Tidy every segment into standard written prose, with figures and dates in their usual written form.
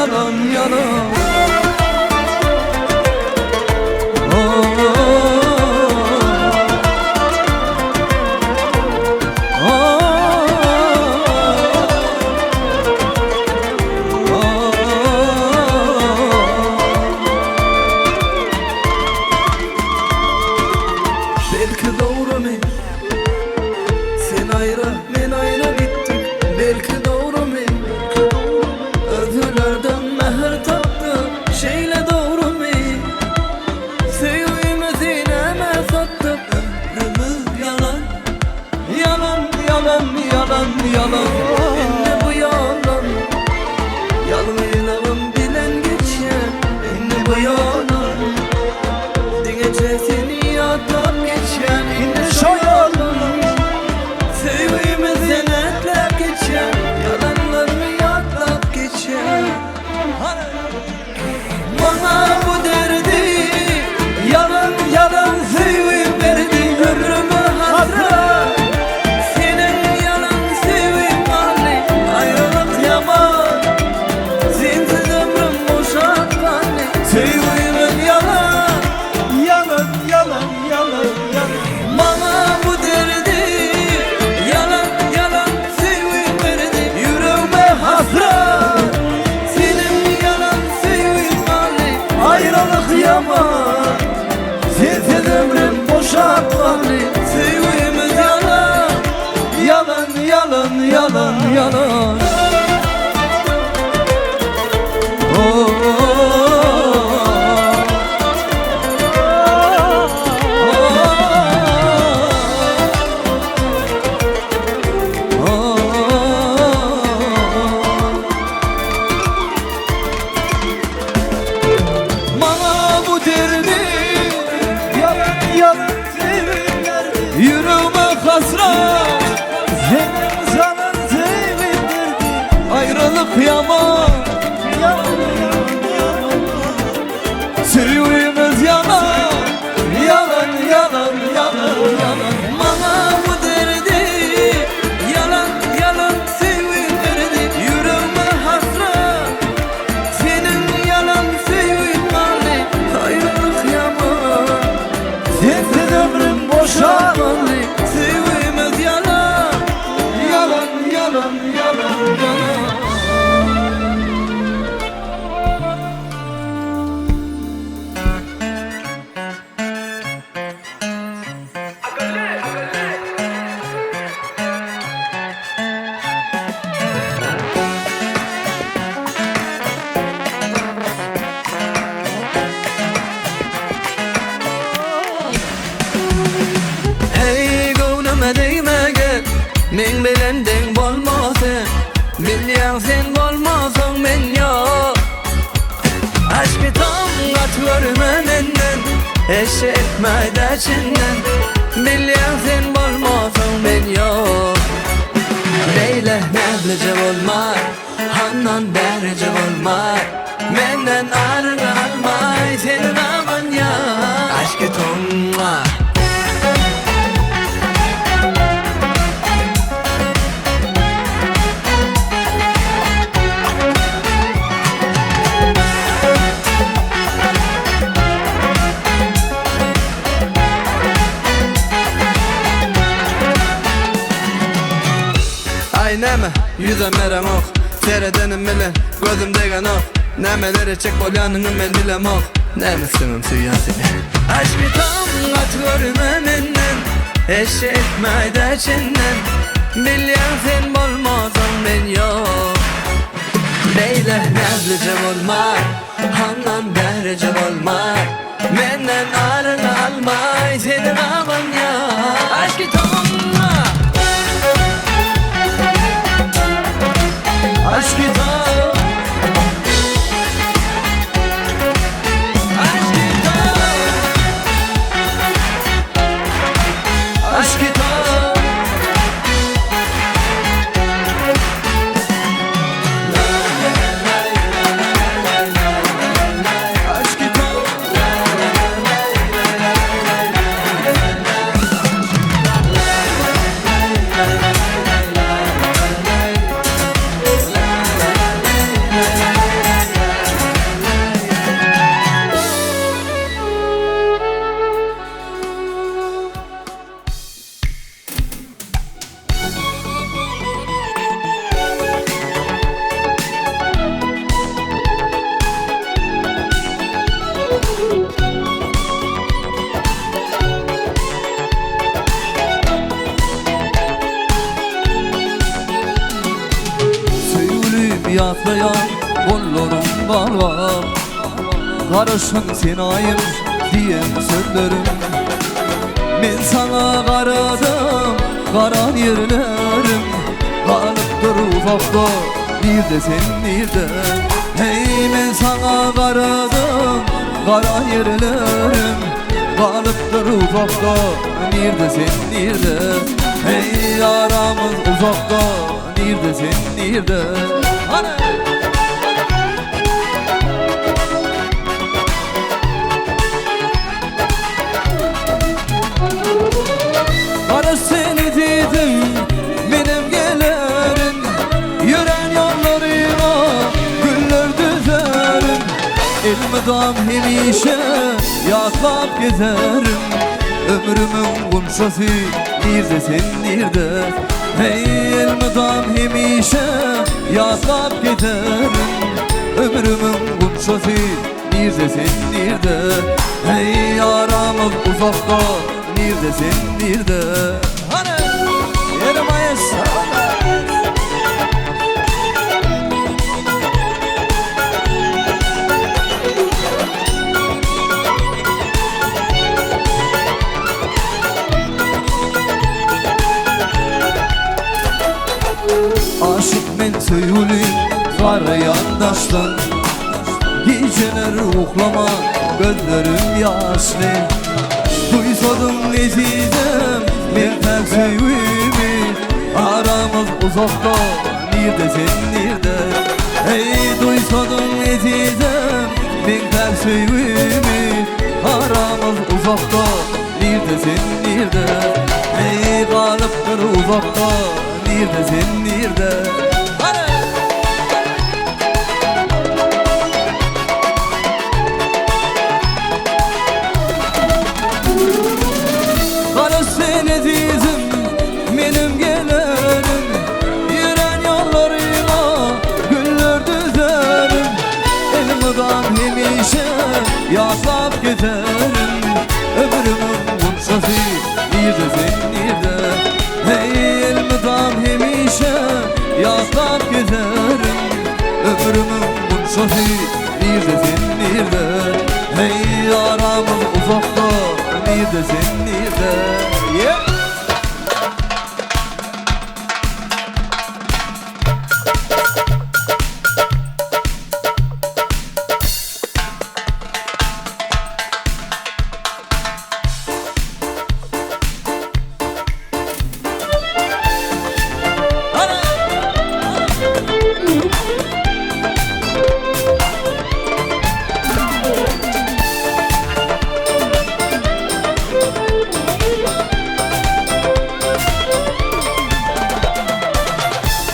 yalan yalan. Belki doğru mu? Sen ayrı, men ayrı gittik. Belki doğru mu? Ödüllerden meher tattı. Şeyle doğru mu? Sevgimizi neme sattık. Ömrümüz yalan. Yalan, yalan, yalan, yalan. İnne bu yalan. Yalmayalım bilen geçer. İnne bu yalan. Dingece seni yatar geçer. İnne şu yalan. Sevgimiz denetlep geçer. Yalanlarını yatlap geçer. Bana bu derdi yalan yalan sevgim verdi. Ömrümü hasret. Senin yalan sevgim hali. Ayrılık yaman. Sensiz ömrüm boşa kaldı. Sevgimin yalan. Yalan yalan yalan yalan. Bana bu derdi yalan yalan sevgim verdi. Yüreğime hasret. Senin yalan sevgim hali. Ayrılık yaman. Sensiz ömrüm boşa kaldı. Sevgimiz yalan. Yalan yalan yalan yalan. Bana bu derdi Yalan yalan sevim verdi. yüreğime hasret. Senin sana sevim verdi. Ayrılık yaman. Yalan yalan yalan. Sevgimiz yalan. Yalan yalan yalan yalan. Bana bu derdi yalan yalan sevgim verdi. Yüreğime hasret. Senin yalan sevgim hali. Ayrılık yaman. Sensiz ömrüm boşa Kaldı. Sevgimiz yalan. Yalan yalan yalan yalan. Hey gönlüme değme gel. Men bilen deng bolmasın. Bilyan sen bolmasın men yok. Aşkı tam at görme menden. Eşe etme de çinden. Bilyan sen bolmasın men yok. Leyle neblice olmay. Handan derece olmay. Menden ayrı almay. Senin aman ya. Aşkı tonma. Ay neme yüzem merem ok. Seyredenim bile gözüm degen ok. Nemeleri çek bolyanını men bilem ok. Nemesimim suyan seni. Aşkı tam at görme menden. Eşe etme de çinden. Bilyan sen bolmasın men yok. Leyle neblice olmay. Handan derece olmay. Menden ayrı almay. Senin aman ya. Aşkı tam aşkı tam. Aşkı tam. Aşkı tam. Aşkı tam. yatlayan kollarım bağlar. Karışın senayım diyen sözlerim. Men sana karadım, karan yerlerim. Kalıp dur ufakta, bir de sen nerede? Hey men sana karadım, karan yerlerim. Kalıp dur ufakta, nerede sen nerede? Hey aramız uzakta, nerede sen nerede? Hani? Karış seni dedim, benim gelerim. Yüren yollarına güller düzerim. Elmedam hemişe yaklap gezerim. Ömrümün kumşası nerede sen nerede? Hey elmedam hemişe yaklap gezerim. Ömrümün kumşası nerede sen nerede? Hey aramız uzakta, nerede sen nerede? Hani yerim ayısa. Aşık men söyleyim var yandaştan. Geceler uklama gözlerim yaşlı. Duysadım nezidem men pek sevimi. Aramız uzakta, nerede sen nerede? Hey duysadım nezidem men pek sevimi. Aramız uzakta, nerede sen nerede? Hey kalıptır uzakta, nerede sen nerede? Hani? Karış seni dizim, benim gelerim. Yüren yollarına güller düzerim. Elmeden hemişe yaslap gezerim. Ömrümün kumşası nerede sen nerede? Hey elmeden hemişe yaslap gezerim. Ömrümün kumşası nerede sen nerede? Hey aramız uzakta, nerede sen nerede? Yeah.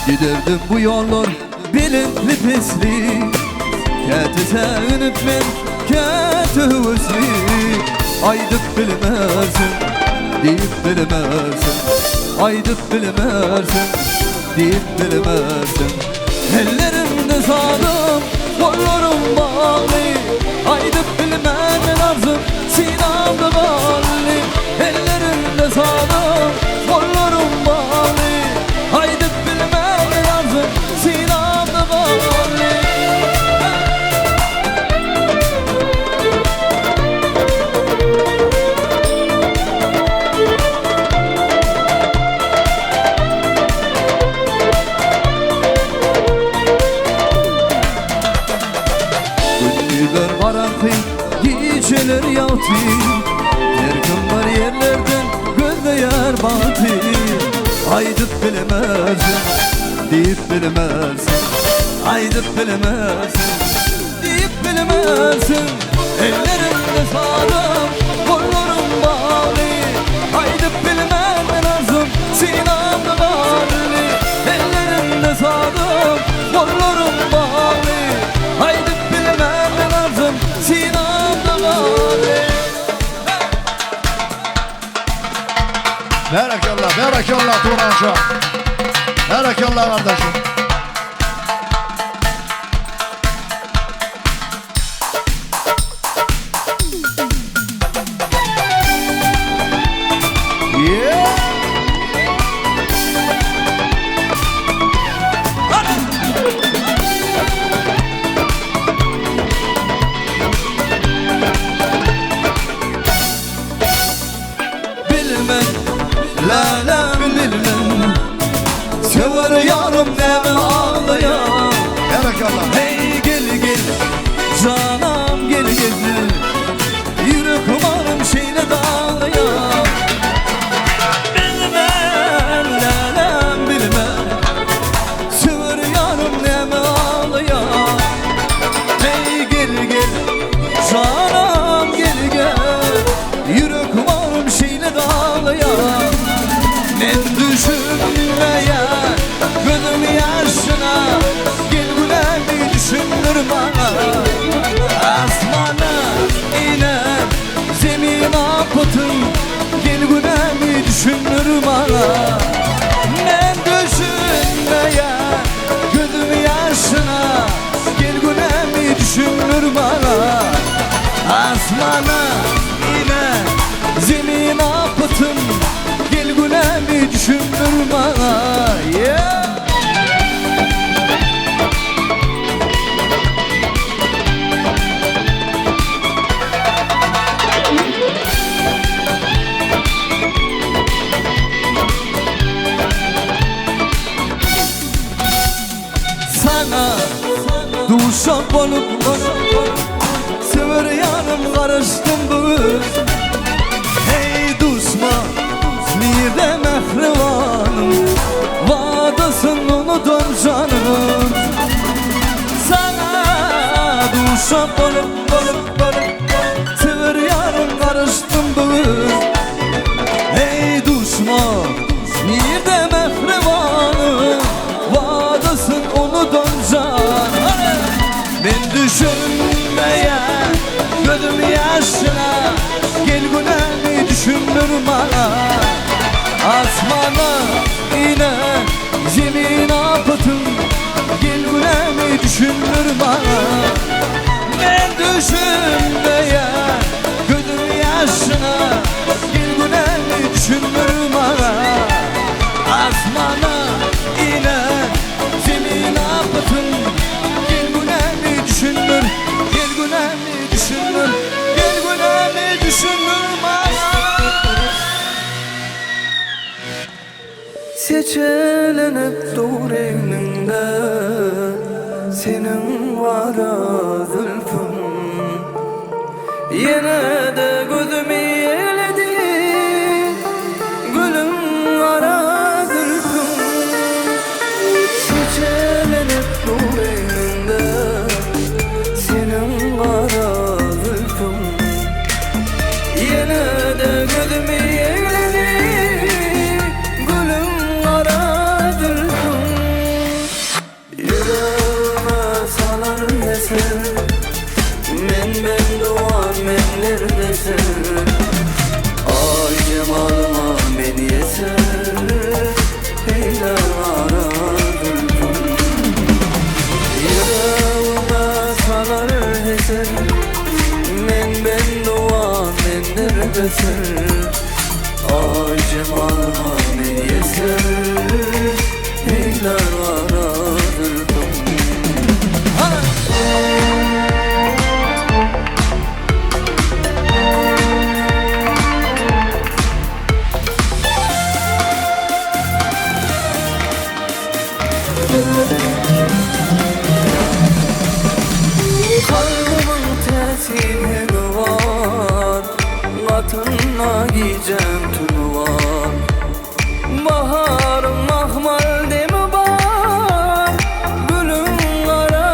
Giderdim bu yollar bilinli pisli. Ketese inip men kete hüsli. Aydıp bilmezsin, deyip bilmezsin. Aydıp bilmezsin, deyip bilmezsin. Ellerimde sağdım, kollarım bağlı. Aydıp bilmem lazım, sinamda bağlı. Ellerimde sağdım, kollarım bağlı. Aydıp bilmem lazım, sinamda bağlı. Gündüzler karanlık, geceler yatı. Her gün var yerlerden gözde yer batı. Aydıp bilemezsin, deyip bilemezsin. Aydıp bilemezsin, deyip bilemezsin. Ellerimde sağlam, kollarım bağlı. Aydıp bilmem lazım, sinamda bağlı. Ellerimde sağlam, kollarım bağlı. Aydıp bilmem lazım, sinamda bağlı. Barakallah, barakallah Turanca. Barakallah kardeşim. sana duşak olup sever yanım karıştım bugün. Hey düşman nerede mehribanım, vadasın unutum canım. Sana duşak olup sever yanım karıştım bugün. Hey düşman nerede mehribanım, vadasın unutum canım. Ben düşünmeye gözüm yaşına, gel günemi düşündür bana. Asmana inen zemin apıtım, gel günemi düşündür bana. Ben düşünmeye gözüm yaşına, gel günemi düşündür bana. Asmana inen zemin apıtım, gel günemi düşündür, gel günemi düşündür, gel günemi düşündür bana. Seçelenip dur eyninde senin vara zülfün. Yine de gözümü eledi gülüm vara zülfün. Seçelenip dur eyninde senin vara zülfün. Yine de gözümü eledi gülüm vara zülfün. Yüreğime salar eser, ben doğan men neredesin? Ay cemalıma beni yeser, eyler vara zülfün. Yüreğime salar eser, ben doğan men neredesin? Ay cemalıma beni yeser, eyler vara zülfün. Kalbimın tesiri var, katına giyeceğim tümü var. Baharın mahmal demi var, gülüm kara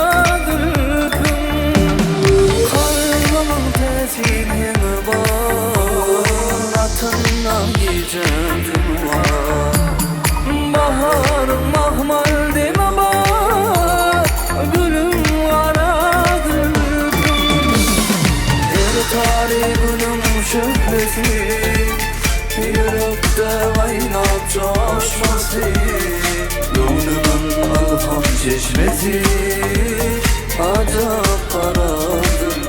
zülfün. Kalbimın tesiri var, katına giyeceğim tümü var. Baharın mahmal demi var, gülüm kara zülfün. El tarih gülüm şöhresi, yürekte kaynap coşması. Gönlümün alham çeşmesi, acap kara zülfün.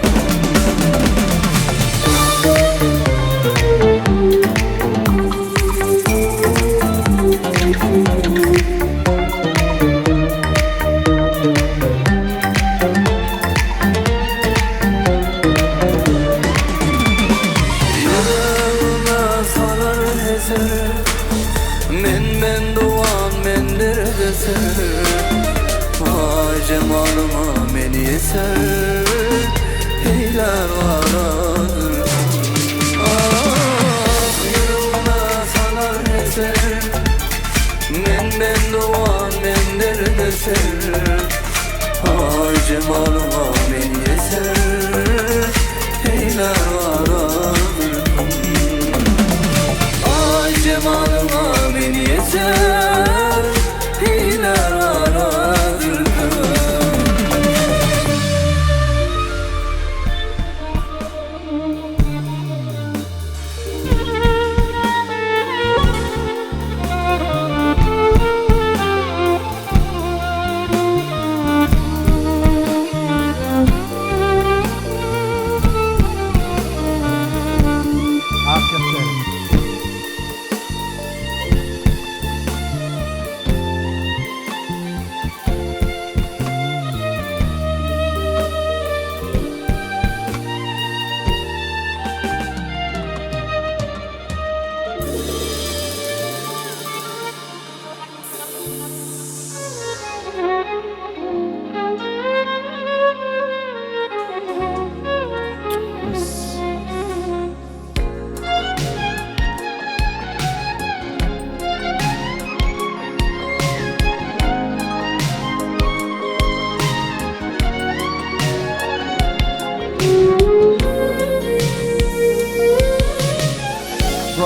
Ben doğan men neredesin? Ay cemalıma beni yeser, eyler vara zülfün. Ah yüreğime salar eser, ben doğan men neredesin? Ay cemalıma beni yeser, eyler vara zülfün. Ay cemalıma beni yeter, eyler vara zülfün.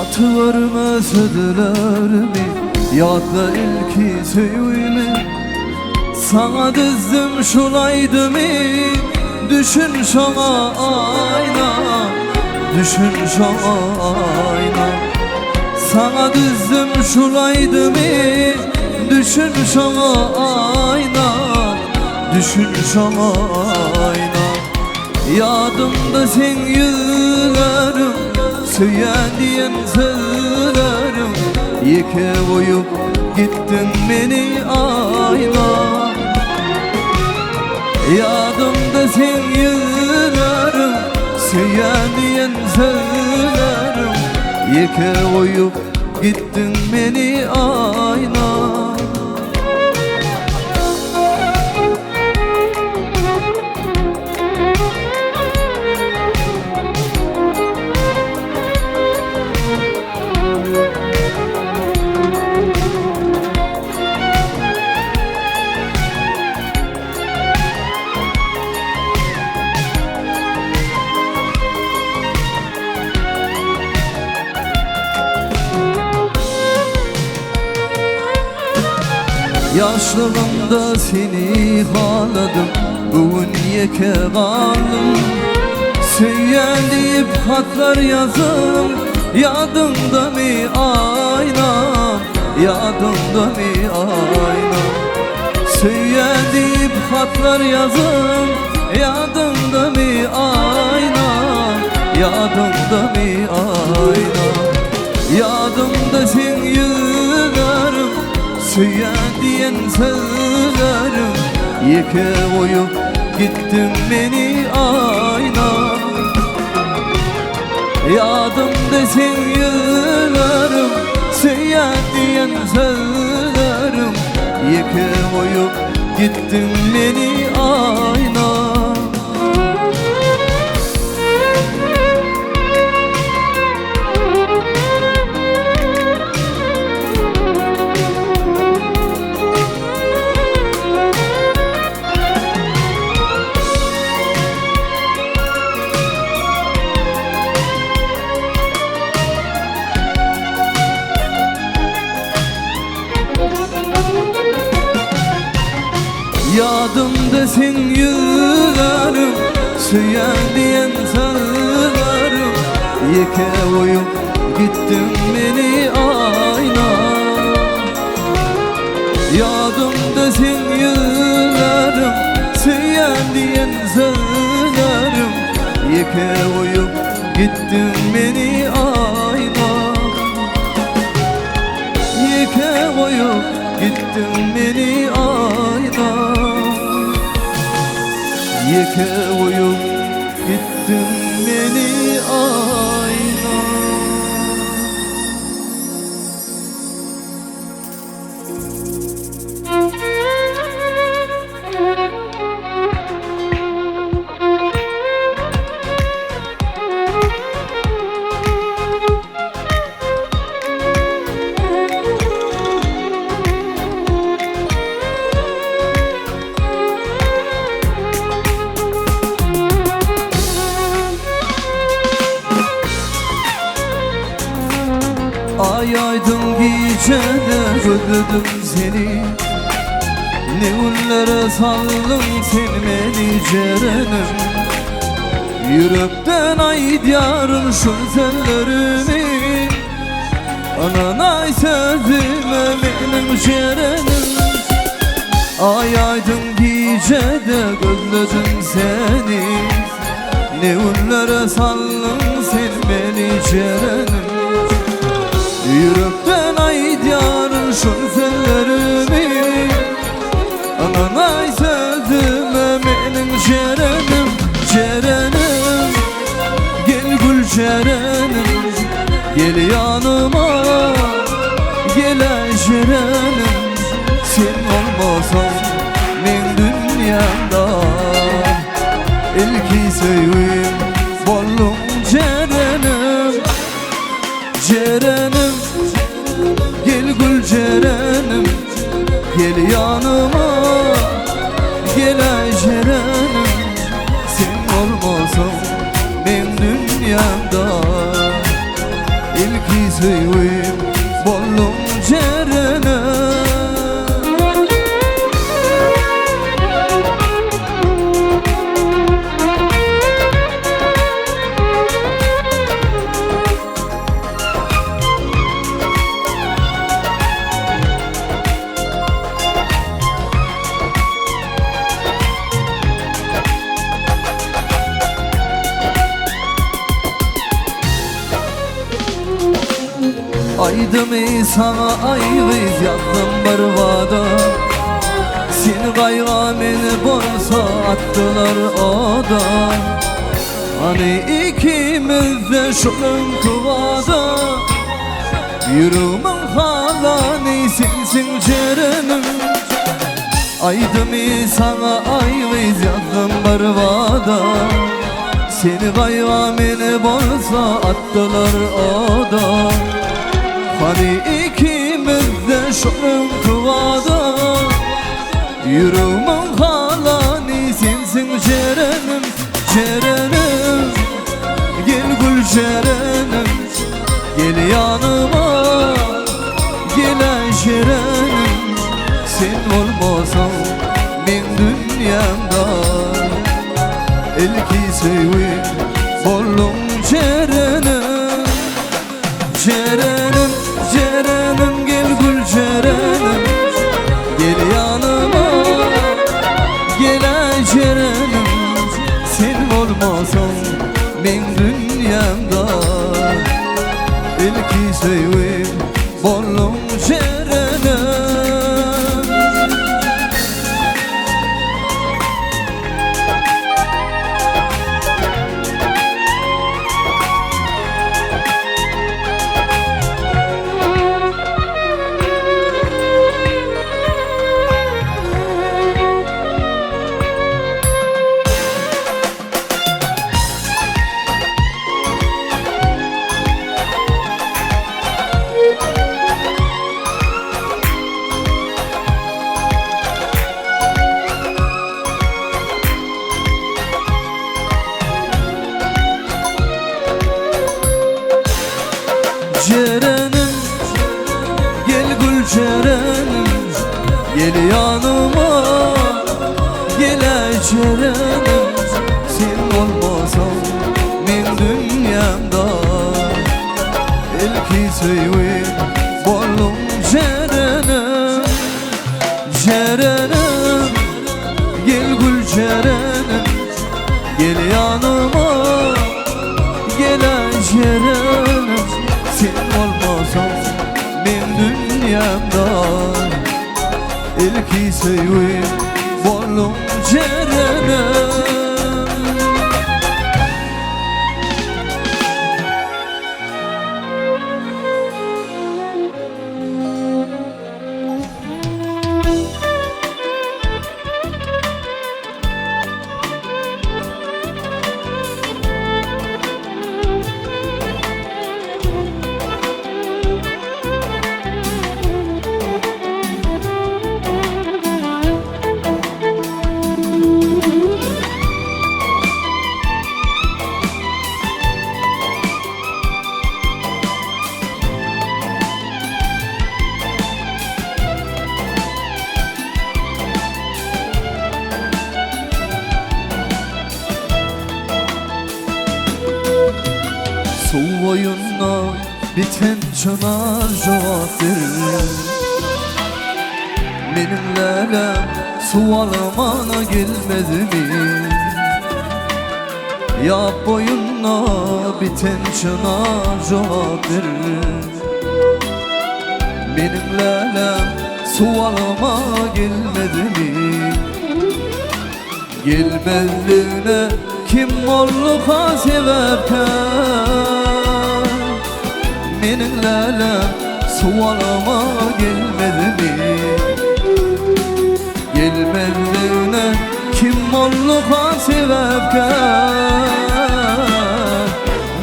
Atvarma sözlerimi, yadla ilki söylemi. Sana dizdim şulaydı mı? Düşün şana ayna, düşün şana ayna. Sana dizdim şulaydı mı? Düşün şana ayna, düşün şana ayna. Yadımda sen yıllarım, söyleyen sözlerim. Yeke boyup gittin beni ayna. Yadımda sen yıllarım, söyleyen sözlerim. Yeke boyup gittin beni ayna. Yaşlığımda seni haladım, bugün yeke kaldım. Söyleyip hatlar yazım, yadımda mı aynam, yadımda mı aynam. Söyleyip hatlar yazım, yadımda mı aynam, yadımda mı aynam. Yadımda sen yıllarım, söyleyen sözlerim. Yeke koyup gittin beni ayna. Yadımda sen yıllarım, söyleyen sözlerim. Yeke koyup gittin beni ayna. Yadımda sen yıllarım, söyleyen sözlerim. Yeke koyup gittin beni ayna. Yadımda sen yıllarım, söyleyen sözlerim. Yeke koyup gittin beni ayna. Yeke koyup gittin beni ayna. Yeke koyup gittin beni ayna. Ay aydın gecede özledim seni. Ne günlere saldın sen beni cerenim. Yürekten ay diyarın şu sellerimi. Ananay sözüme benim cerenim. Ay aydın gecede özledim seni. Ne günlere saldın sen beni cerenim. Yürekten ay diyarın şunsellerimi. Ananay sözüme benim cerenim. Cerenim, gel gül cerenim. Gel yanıma, gel cerenim. Sen olmasan ben dünyamda ilki sevim bollum cerenim. Cerenim, gel gül cerenim. Gel yanıma, gel ay cerenim. Sen olmasan ben dünyamda ilki Aydım sana ayvız yazdım barvada. Seni kayga meni bolsa attılar oda. Hani ikimiz de şunun kıvada. Yürümün halanı sensin cerenim. Aydım sana ayvız yazdım barvada. Seni kayga meni bolsa attılar oda. Hani ikimiz de şunun kıvada. Yürümün halanı sensin cerenim. Cerenim, gel gül cerenim. Gel yanıma, gel cerenim. Sen olmasan ben dünyamda. Elki sevim bollum cerenim. Cerenim, cerenim, gel gül cerenim. Gel yanıma, gel cerenim. Sen olmasan ben dünyamda. Elki sevim bollum cerenim. Cerenim, gel gül cerenim. Gel yanıma, gel cerenim. Sen olmasan ben dünyamda. Elki sevim bollum cerenim. Cerenim, gel gül cerenim. Gel yanıma, gel cerenim. Sen olmasan ben dünyamda. Elki sevim bollum cerenim. Su oyunla biten çınar cevap verir. Benim lelem su alamana gelmedi mi? Ya boyunla biten çınar cevap verir. Benim lelem su alama gelmedi mi? Gelmezliğine kim olluğa sebepken? Benim lelem su alama gelmedi mi? Gelmezliğine kim olluğa sebepken?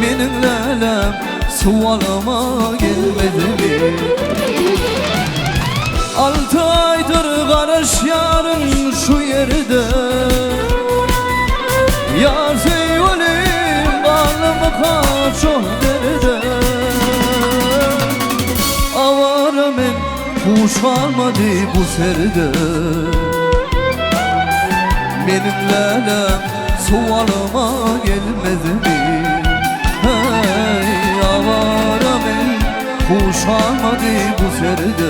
Benim lelem su alama gelmedi mi? 6 aydır karış yarın şu yerde. Yar sevgilim bağlımı kaçok derde. Avara men kuş kalmadı bu serde. Benim lelem sualıma gelmedi mi? Hey avara men kuş kalmadı bu serde.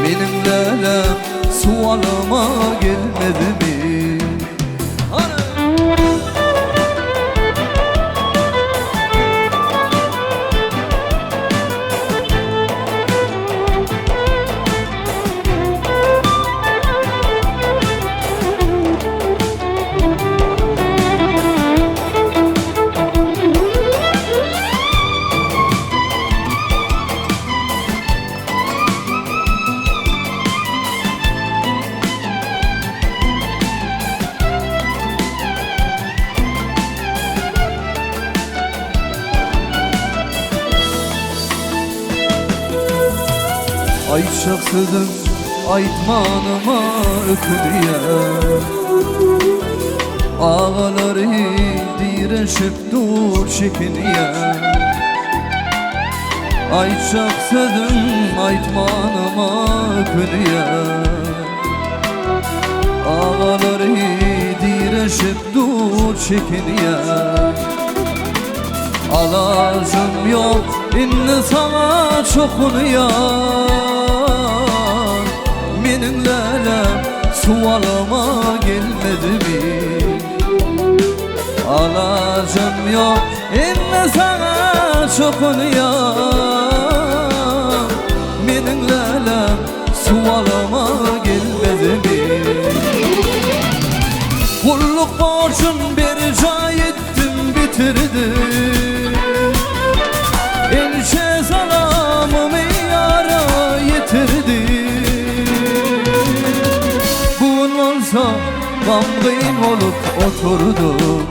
Benim lelem sualıma gelmedi mi? Aşık sözüm aytmanıma öküdüyer Ağaları direşip dur çekiniyer Aytşak sözüm aytmanıma öküdüyer Ağaları direşip dur çekiniyer Alacım yok inni sana çokunuyor Menin lelem sualıma gelmedi mi? Alacım yok inni sana çokunuyor Menin lelem sualıma gelmedi mi? Kulluk borcun bir cay ettim bitirdim Elçe salamımı yara yitirdim Bugün olsa gamgın olup oturdum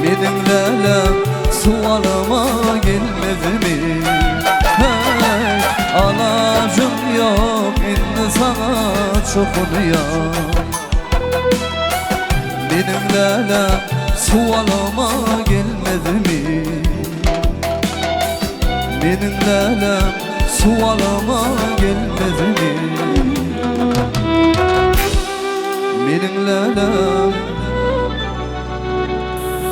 Benim lelem sualıma gelmedi mi? Hey, alacım yok inni sana çokunuyor Benim lelem sualıma gelmedi mi? Benim lelem sualıma gelmedi mi? Benim lelem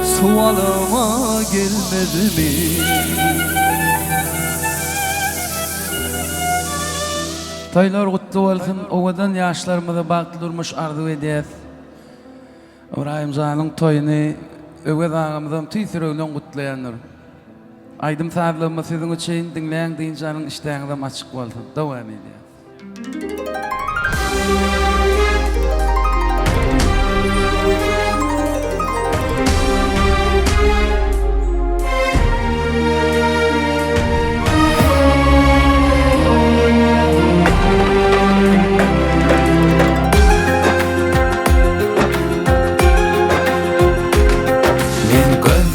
sualıma gelmedi mi? Toylar kutlu olsun. Ovadan yaşlarımıza baklı durmuş arzu ediyet. İbrahim Zan'ın toyunu öve dağımızdan tüysürüğünden kutlayanlar. Aydım sağlığımı sizin için dinleyen deyincanın işleğinizden açık olsun. Devam ediyet.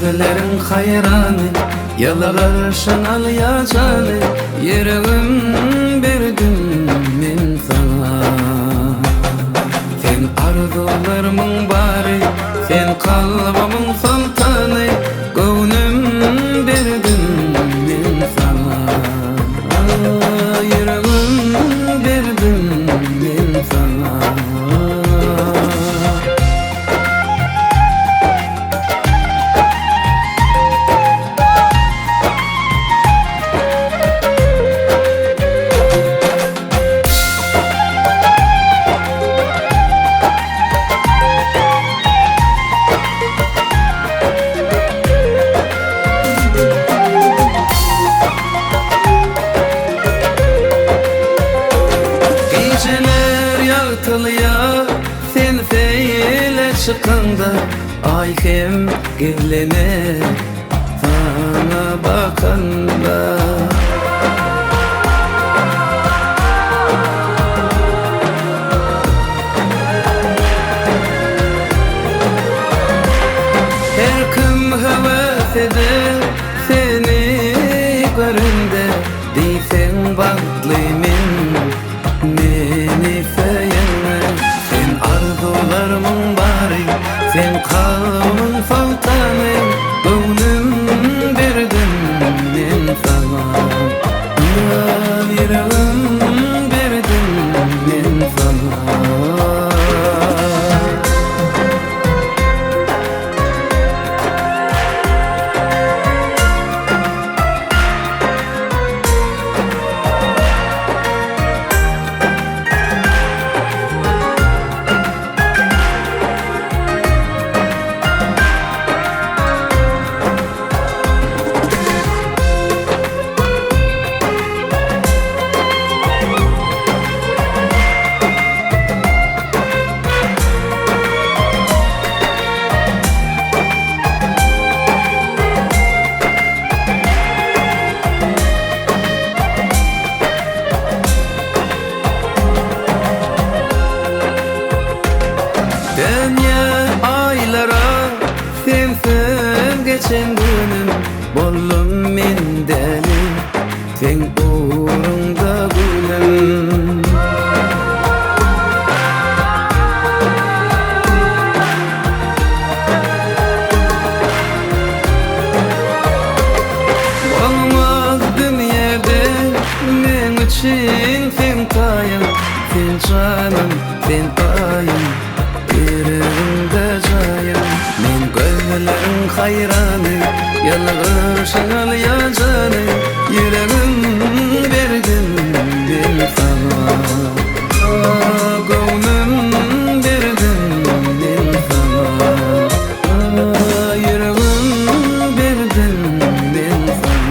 Gözlerin hayranı, yalvarışın al ya canı Yüreğim verdim ben sana Sen arzularımın bari, sen kalbimın sultanı Gönlüm verdim ben sana Yüreğim verdim ben sana Sen feyle çıkanda ay hem gizlenir sana bakanda Her kim heves eder seni göründe Diysen baklıyım meni feyenme Sen arzularımın bari, sen kalbimın sultanı Gönlüm verdim ben sana Yüreğim verdim ben sana geçen günüm bollum men deli sen uğrun sen canım, sen ayım, yüreğimde cayım. Men gözlerin hayranı, yalvarışal ya canım. Yüreğim verdim ben sana, gönlüm verdim ben sana, yüreğim verdim ben sana.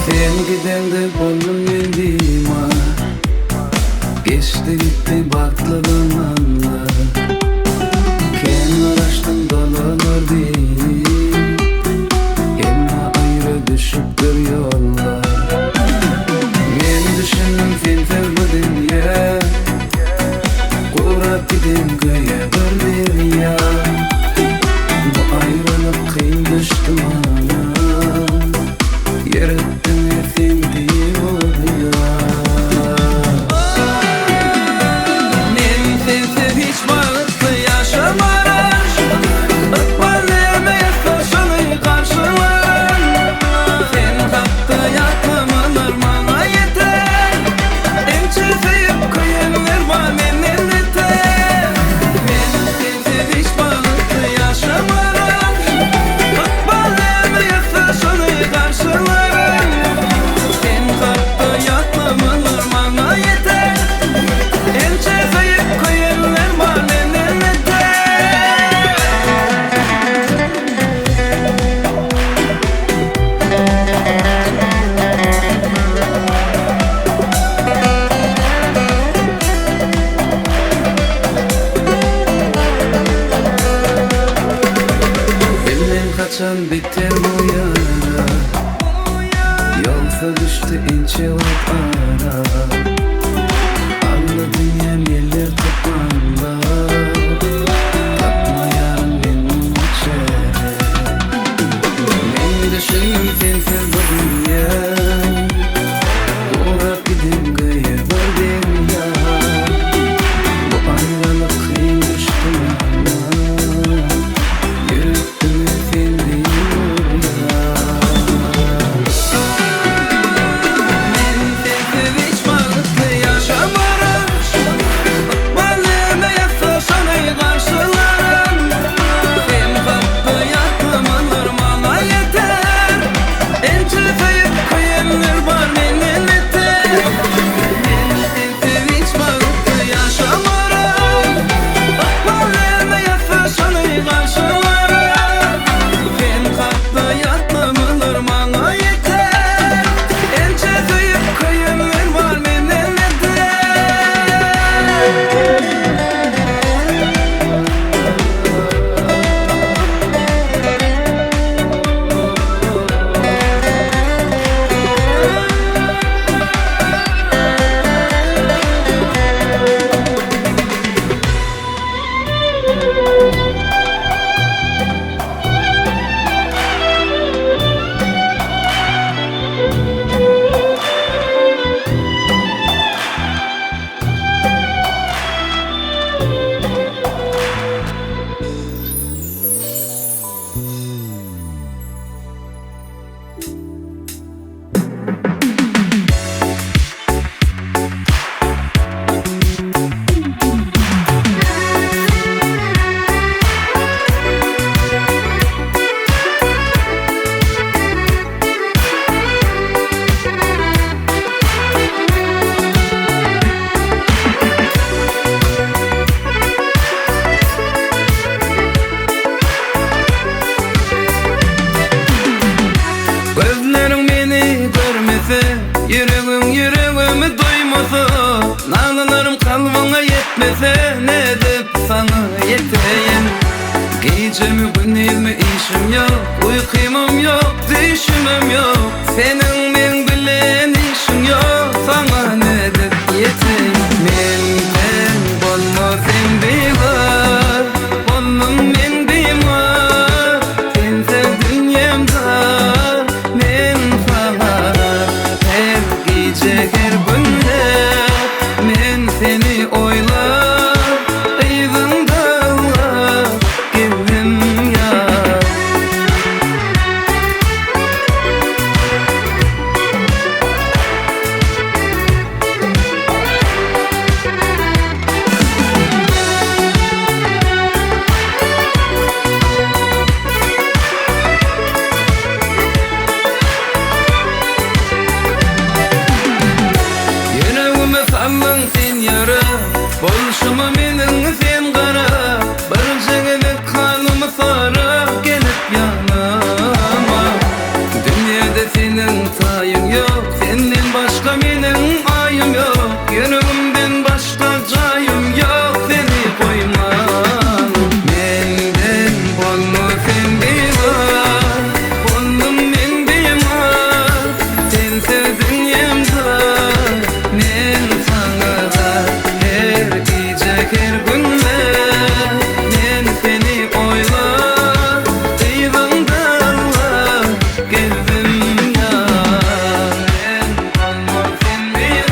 Sen gidende gönlüm yendim ha. Geçti gitti baklı zamanlar. Kenar açtım dolanır değil. Emma ayrı düşüptür yollar. Men düşündüm sen sevmedin ya. Kurap gidin köye bir derya. Bu ayrılık kıyım düştü bana. Yarattın sevdiğim oraya. Men sensiz hiç vakti yaşamaram. Öpmeleme yaslaşını karşılar. Sen kaptı yakımınır bana yeter. Ençe sevip kıyımlar var menin yeter. Men sensiz hiç vakti yaşamaram. Öpmeleme yaslaşını karşılar. Kaçan biter bu yara. Yolsa düştü ince ot ara. Anladım yem yerler toplanma. Tapmayan benim içeri. Men düşünüm sensiz bu dünya. Uğrap gidin göğe bir derya. Bu ayrılık kıyım düştü bana. Yüreğime sevdiğim oraya. Men sensiz hiç vakti yaşamaram. Öpmeleme yaslaşanı karşılarım. Sen kaptı yakımınır bana yeter. Ençe sevip kıyımlar var menin yeter. Men sensiz hiç vakti yaşamaram. Öpmeleme yaslaşanı karşılarım. Sen kaptı yakımınır bana yeter. Ençe sevip kıyımlar var menin yeter. Gözlerim beni görmese, yüreğimi duymasa, nağlalarım kalbime yetmese, ne edip sana yeteyim? Gecemi gündüzümü işim yok, uykumum yok, düşümüm yok. Senin ben bilen işim yok, sana ne edip yeteyim? Men seni oylar Eyvında geldim ya Yüreğime sallın sen yara Bolşuma menin sen kara Barınca gelip kalımı sara Gelip yanıma Dünyada senin tayın yok Senden başka menin ayım yok Yüreğimden başka cayım yok Seni koymam Menden bolma sen bir var Bollum men bir var Sen sevdin yemdar Men sana her gece her günde Men seni oylar Eyvanda geldim ya Men olmam sen bir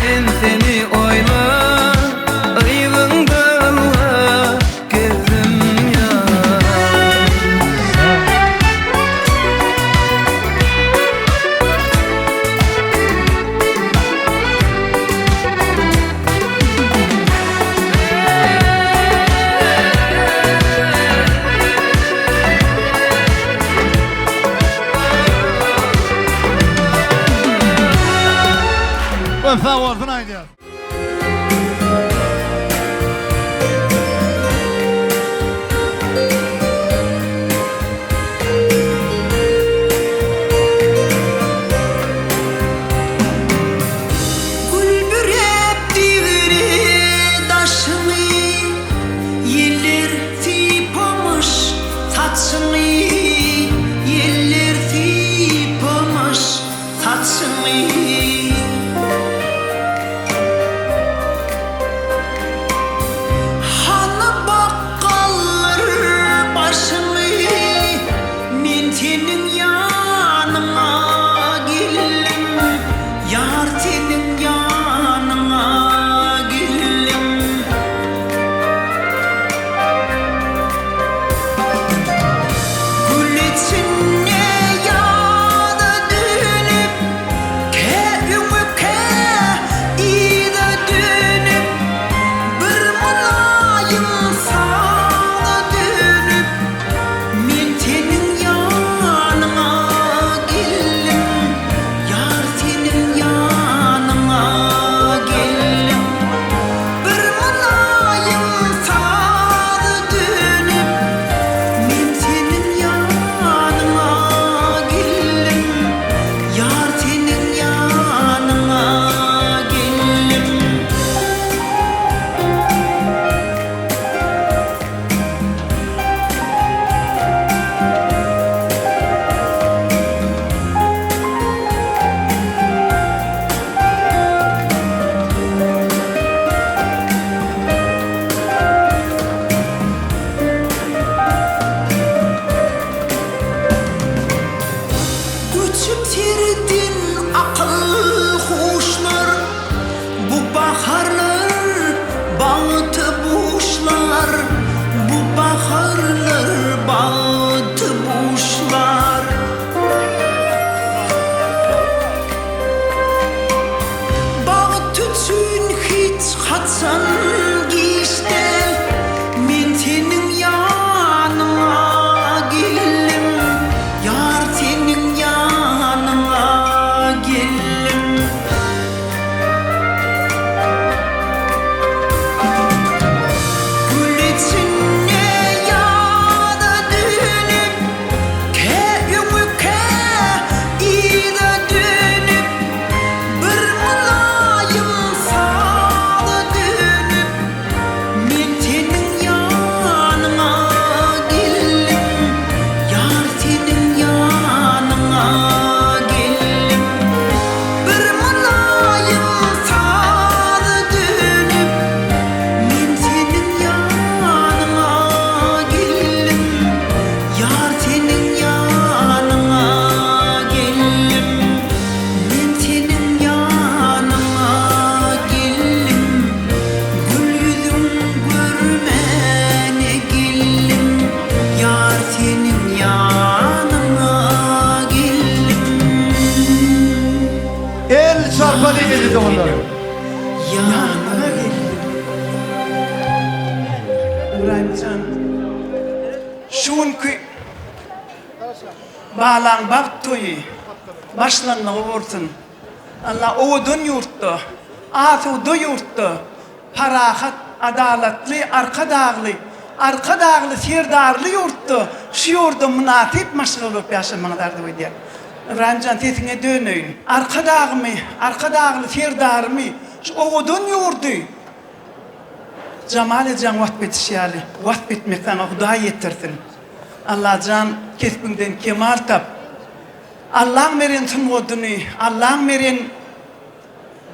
Men seni oylar Eyvanda geldim ya Öpsen olsun haydi. Gülbürep divri daşını Yeller tipamış taçını Yeller tipamış taçını Hanı bakkallar başını Men senin yanına geldim Yar senin yanına geldim Rahimcan. Şunkü bağlan bakt toyu başlanlığı olsun. Allah oğudun yurttu, atudu yurttu, parahat, adaletli, arka dağlı, serdarlı yurttu. Şu yurdu münatip maşgul olup yaşamanlardı bu diye. Rahimcan tesine dönüyün. Arka dağlı, serdar mı? Şu oğudun yurdu. Cemal can vaxt bitişiyali, vaxt bitmekten Huda yetirsin. Allah can kesbinden kemal tap. Allah merin tümodunu, Allah merin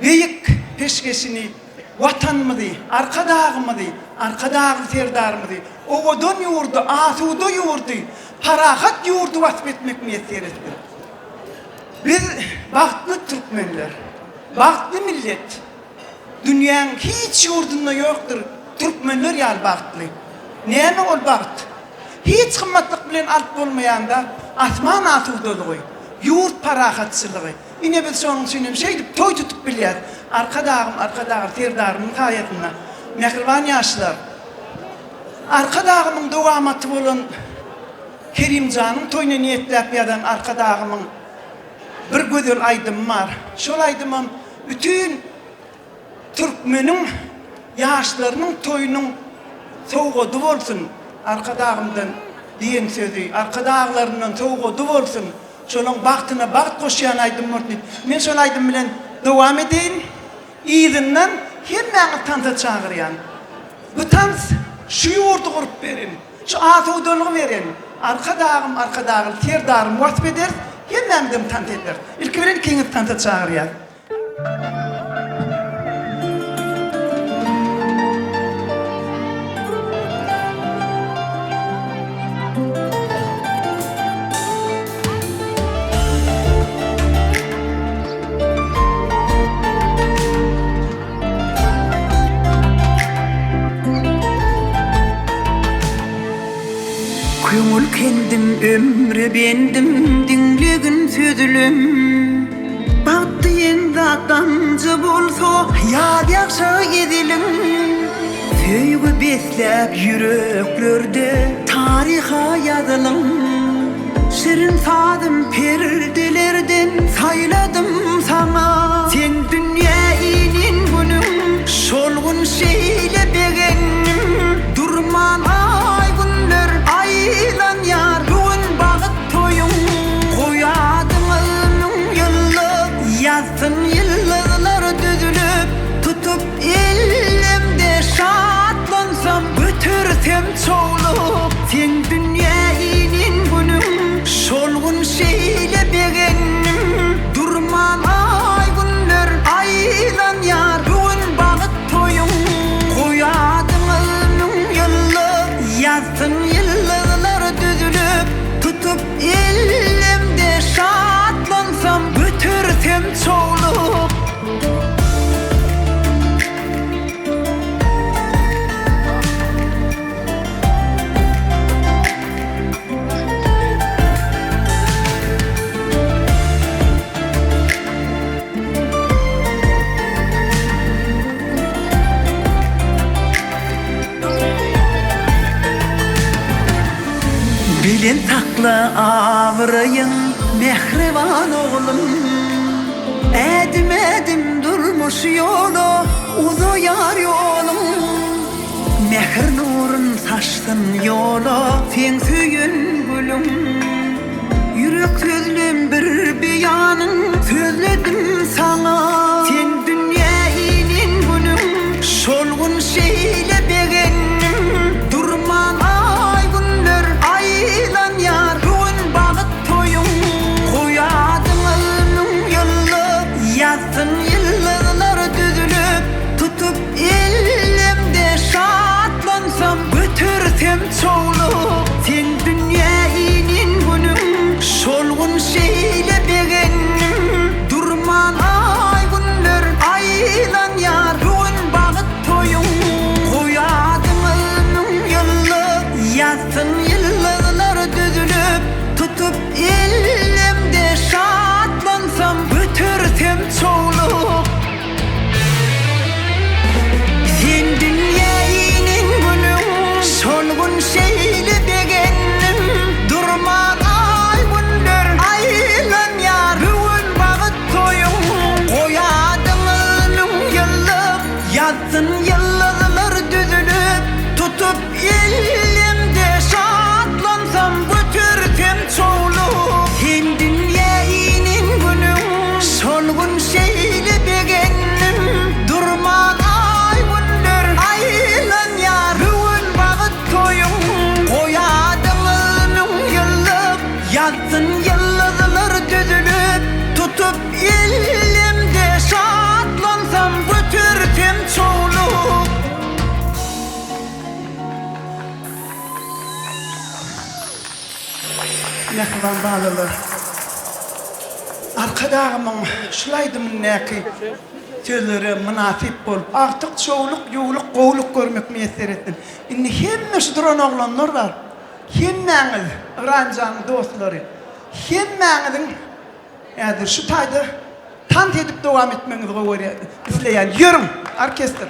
büyük peşkesini, vatan mıdı, arka dağlı serdar mıdı, oğudun yurdu, asudu yurdu, parahat yurdu vaxt bitmek niyetler etti. Biz baktlı Türkmenler, baktlı millet, dünyanın hiç yurdunda yoktur. Türkmenler yal baktlı. Neyme ol bakt? Hiç kımmatlık bilen alt olmayanda asman atuduluğu, yurt parahatsızlığı. Yine biz sonun için şeydi, toy tutup biliyat. Arka dağım, serdarımın hayatına. Mehriban yaşlar. Arka dağımın devamatı olan Kerimcan'ın toyuna niyetlep yadan arka dağımın bir güzel aydım var. Şol aydımım bütün Türkmenin yaşlarının toyunun soğudu olsun. Arka dağımdan diyen sözü, arka dağlarından soğudu olsun. Şolun baktına bakt koşuyan aydım var. Men şol aydım bilen devam edeyim. İyidinden hemen tanıta çağırıyan. Bu tans şu yurdu kurup verin. Şu atuduluğu verin. Arka dağım, serdarım vaxt beder. Hemen dem tanıta eder. İlk bilen kengip tanıta çağırıyan. Köngül kendim ömrü bendim dinlegin sözülüm. Baktı endi adamcı bolsa yad yakşa edilim. Söýgü beslep yüreklerde tariha yazılım. Şirin sadım perdelerden sayladım sana. Sen dünya inin günüm şolgun şeyle begenim. Durman ay günler aylan yar bugün bağıt toyum. Koyadım ömrüm yıllık yazsın yıllar düzülüp. Tutup elimde şatlansam götürsem çoğulup. Sen dünya inin günüm şolgun şeyle begenim. Durman ay günler aylan yar bugün bağıt toyum. Koyadım ömrüm yıllık yazsın yıllar düzülüp. Tutup elimde şatlansam götürsem çoğulup. Bilin takla ağırayın mehriban oğlum. Edim edim durmuş yolu uzayar yolum. Mehr nurun saçsın yolu sen süyün gülüm. Yürek sözlüm bir beyanın sözledim sana. Sen dünya inin günüm şolgun şeyle begenim. Durman ay günler aylan yar bugün bağıt toyum. Koyadım ömrüm yıllık yazsın yıllar düzülüp. Tutup elimde şatlansam götürsem çoğulup. Sen dünya inin günüm şolgun şeyle begenim. Durma Mehriban balalar. Arkadağımın şulaydım neki sözleri münafip bolup artık çoğuluk, yoğuluk, qoğuluk görmek meser ettin. Inni hemmesi duran oğlanlar var. Hemmeňiz Irancan dostları. Hemmeňizin eğer şu tayda tant edip devam etmeniz goýry isleýän. Yürüm orkestr.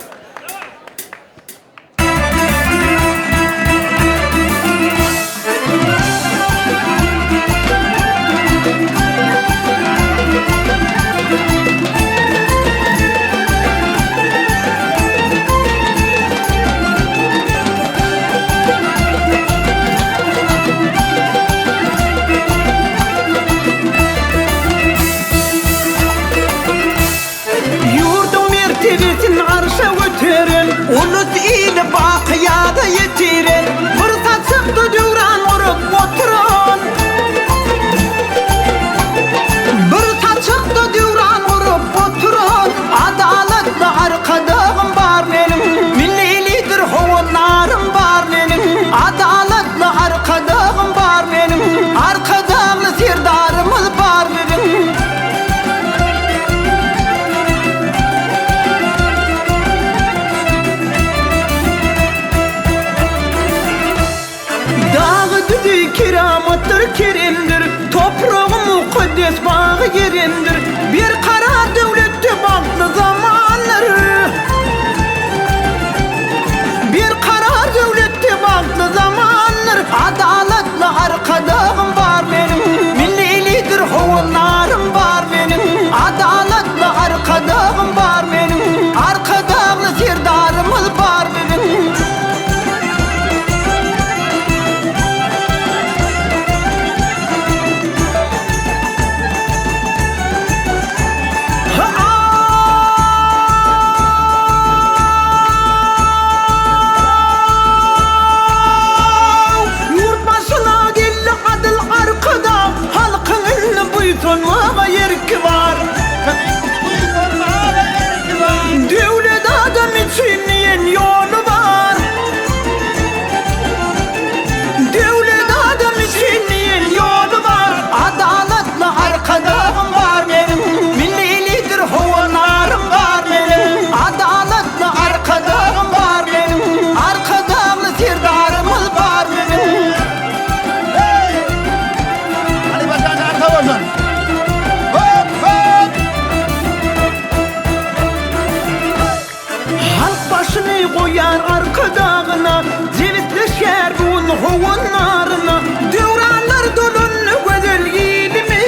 Yurdum mertebesin arşa göteren, unut ili bakıyada yetiren. Fırsat çıktı duran vurup oturan. Fırsat çıktı duran vurup oturan. Adaletli arkadağım var benim, millilidir hovunlarım var benim. Adaletli arkadağım var benim, arkadağımlı sirdarımız var benim. Dağı düzü kiramatır kerimdir, toprağı mukaddes bağı yerimdir. Bir kara devlette baktı zamanlar, bir kara devlette baktı zamanlar. Adaletli arkadağım var benim, millilidir hovunlarım var benim. Adaletli arkadağım var benim, arkadağımlı sirdarımız var benim. Yurt başına geldi adıl arkada, halkın elini buyurma yerki var. Devlet adam için yen yolu var. Devlet adam için yen yolu var. Adaletli arkadağım var benim, millilidir hovunlarım var benim. Adaletli arkadağım var benim, arkadağımlı sirdarımız var benim. Ali Paşa arka olsun. Hop hop. Halk başını koyar arkadağına, cevizleşer bunun hovunlarına. Devranlar dolun güzel giyilimi,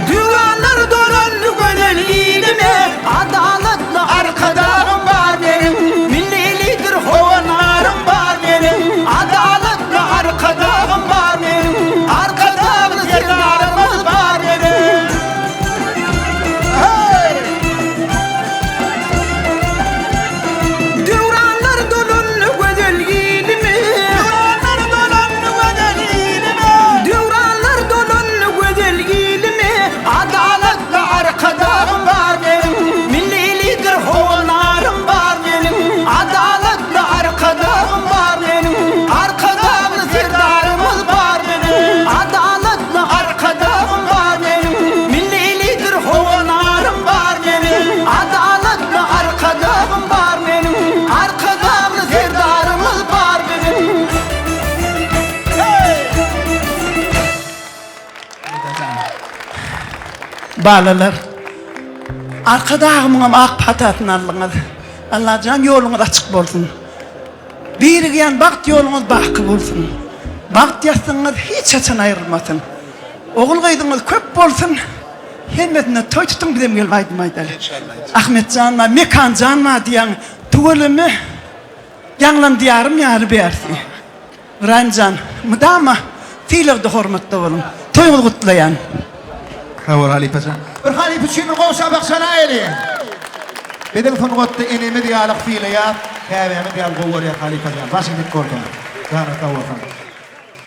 devranlar dolun güzel giyilimi. Adaletli arkadağım var benim, millilidir hovunlarım var benim. Adaletli arkadağım var benim, arkadağımlı sirdarımız var benim. Devranlar dolun güzel giyilimi, devranlar dolun güzel giyilimi. Adaletli arkadağım var benim, millilidir hovunlarım var benim. Adaletli arkadağım var benim, arkadağımlı sirdarımız var benim. Adaletli arkadağım var benim, millilidir hovunlarım var benim. Adaletli arkadağım var benim, arkadağımlı sirdarımız var benim. Balalar. Arkadağımın ak patatını alınız. Allah can yolunuz açık bolsun. Birigen bakt yolunuz bakı bolsun. Bakt yastığınız hiç açın ayrılmasın. Oğul gaydınız köp bolsun. Hemmetine toy tutun gidem gel vaydım aydalı. Ahmet Canma, Mekan Canma diyen tuğulümü yanlan diyarım yarı bersi. Rancan, mıdama fiilir de hormatda olun. Toyunuz kutlayan. Hawar Ali Paşa. Bir hali bütün bir qoşa baksana eli. Bedel fon qotta enemi diyalıq fiiliyat, kəvəmi diyal qovur ya Ali Paşa. Başını dik korkan. Zahmet tavafan.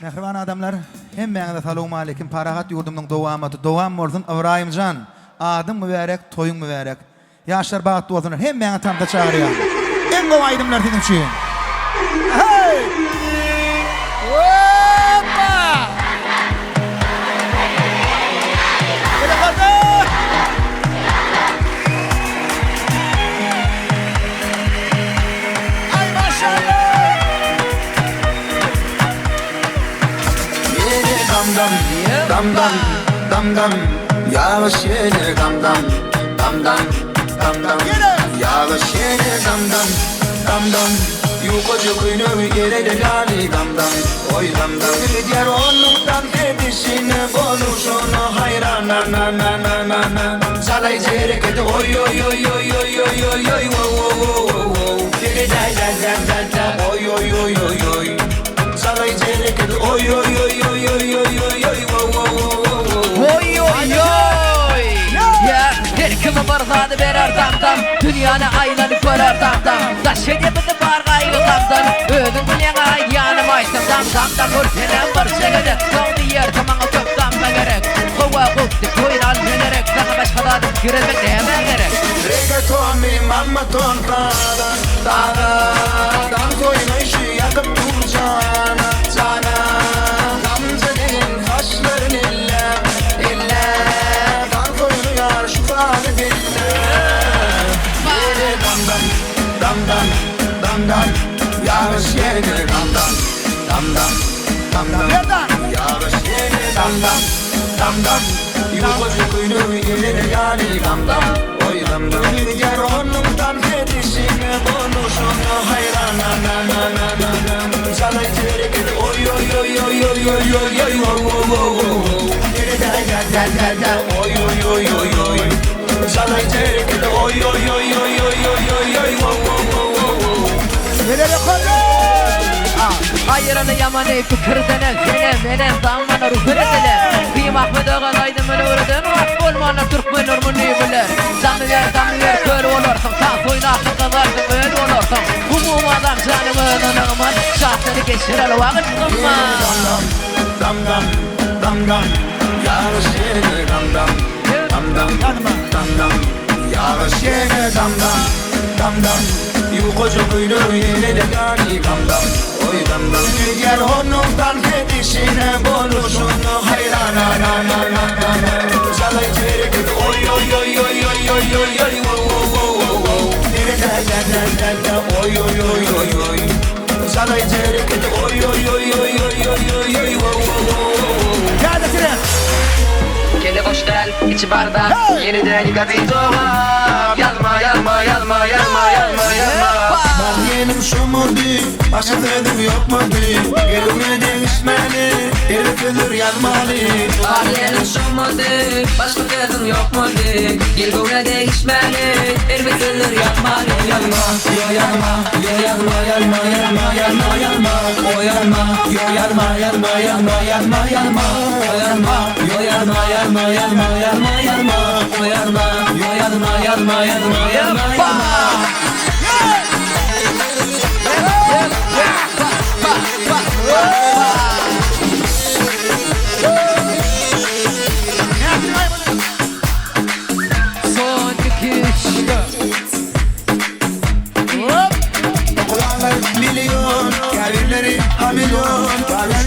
Mehriban adamlar, hemmeňize salamu aleykum. Parahat yurdumyň dowamaty dowam bolsun. Ibrahimcan, adym mübarek, toyuň mübarek. Yaşlar bagtly bolsunlar. Hemmeňe tamda çağırýar. En gowy aydymlar diňçi. Hey! dam dam dam dam dam yağış yine dam dam dam dam dam dam yağış yine dam dam dam dam yukoca kuyunu yere de lali dam dam oy dam dam diğer onundan edişine konuşunu hayran na na na na na na salay çeyrek et oy oy oy oy oy oy oy oy wo wo wo wo dere da da da da oy oy oy oy oy salay çeyrek et oy oy oy oy oy oy oy oy wo wo wo Oy oy oy. Ya her kime barzadı verer damdam. Dünyana aylanıp görer damdam. Taş edemedi bargayı damdan. Ödün bilen yanım aytım damdam. Örtenen var segede. Doğdu yer tamana çok damda gerek. Kova kuttu koyun al generek. Sana başkalarım giremek neyeme gerek. reggaeton mi mamma ton prada dam koyun işi yakıp duracağına sana gamzenin kaşların ille dam koyunu yar şu fani dille yere dam dam dam dam dam dam yağış yere dam dam dam dam dam dam yağış yere dam dam dam dam yukoca kuyunu yere yani dam dam oy dam dam diğer onundan hedişine konuşunu hayran na na na na na na sana içeri git oy oy oy oy oy oy oy oy wo wo wo wo yere da da da da da oy oy oy oy oy sana içeri git oy oy oy oy oy oy oy oy wo wo wo wo Ayranı yamanı fikirden menem zammana ruhunu diler. Kıymak mı dağılaydım öyle uğradın vak olmana Türkmen ormanı bilir. Zanlı ver kör olursun sağ soynaksın kalarsın öyle olursun. Umum adam canımı önünüman şartları geçirir vakit kılma. dam dam dam dam yağış yine dam dam dam dam dam dam yağış yine dam dam dam dam yukoca kuyunu yine de gani dam dam oy dam dam diğer onundan hedişine konuşunu hayran na na na na na salay çeyrek et oy oy oy oy oy oy oy oy wo wo wo wo nere da da da da oy oy oy oy oy salay çeyrek et oy oy oy oy oy oy oy oy wo wo wo Kele boş del, içi bardak, yeniden yıkatı doğar. Yazma, yazma, yazma, yazma, yazma, yazma. Yenim şu mu değil, başka dedim yok mu değil. Gelime değişmeli, herifler yanmalı. Yenim şu mu değil, başka dedim yok mu değil. Gelime değişmeli, herifler yanmalı. Yanma, yo yanma, yo yanma, yanma, yanma, yanma, yanma. O yanma, yo yanma, yanma, yanma, yanma, yanma. O yanma, yo yanma, yanma, yanma, yanma, yanma. O yanma, yo yanma, yanma, yanma, yanma, yanma. Son dikişte. Milyon, gelirleri hamilyon.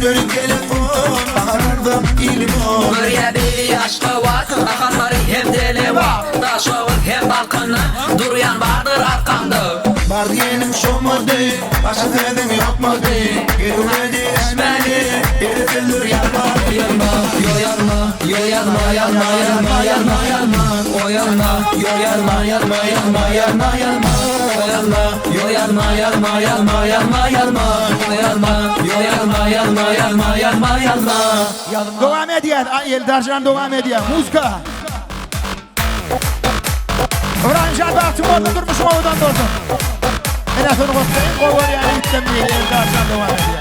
Görüşleri telefon, baharda ilimon. Buraya bir aşkı var, akanları hem deli var. Taşavur hem balkanı, duruyan vardır arkamda. Var diyenim şu mu değil, başka dedim yok mu değil. Gelime değişmeli, herifler yanmalı. Yanma, yo yanma, yo yanma, yanma, yanma, yanma, yanma. O yanma, yo yanma, yanma, yanma, yanma, yanma. O yanma, yo yanma, yanma, yanma, yanma, yanma. O yanma, yo yanma, yanma, yanma, yanma, yanma. Devam ediyor. Eldarcan devam ediyor. Muzka. Öğrenci baktım orada durmuşum oradan durdum. En az onu göstereyim. O var yani yüklenmeyi. Eldarcan devam ediyor.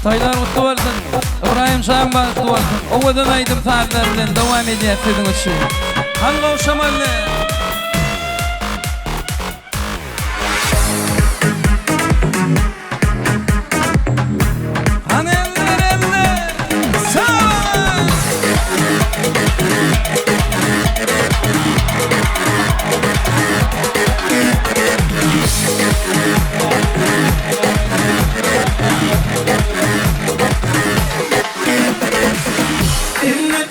Taylar mutlu olsun. İbrahim Şahin mutlu olsun. Ovadan aydım saatlerden devam ediyor sizin için. Hangi o şamallı? Hani eller. Sağ olun. İnne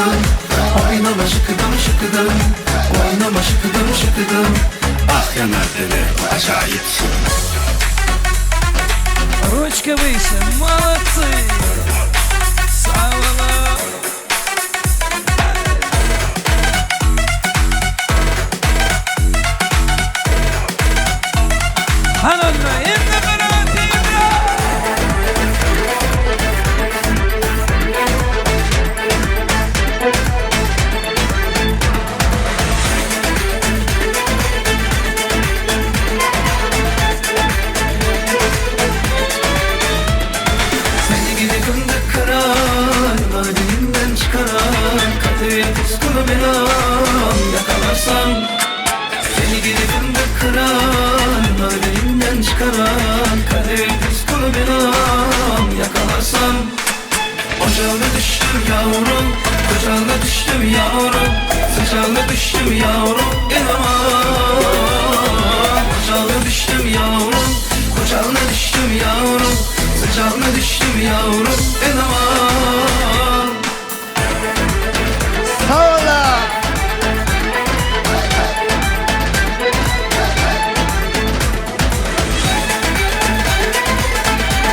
şıkıdım Oynama şıkıdım şıkıdım Oynama şıkıdım şıkıdım Ah yanar deli acayipsin Ручка выше, молодцы! Савала! Hanımla inne karantina! Seni gidi fındık kıran Madenimden çıkaran Kadir puskulu belam Yakalarsam Seni gidi fındık kıran Madenimden çıkaran Kadir puskulu belam Yakalarsam Ocağına düştüm yavrum Ocağına düştüm yavrum Sıcağına düştüm yavrum İnanmam Ocağına düştüm yavrum Ocağına düştüm yavrum Sıcağına düştüm yavrum İnanmam Sağla.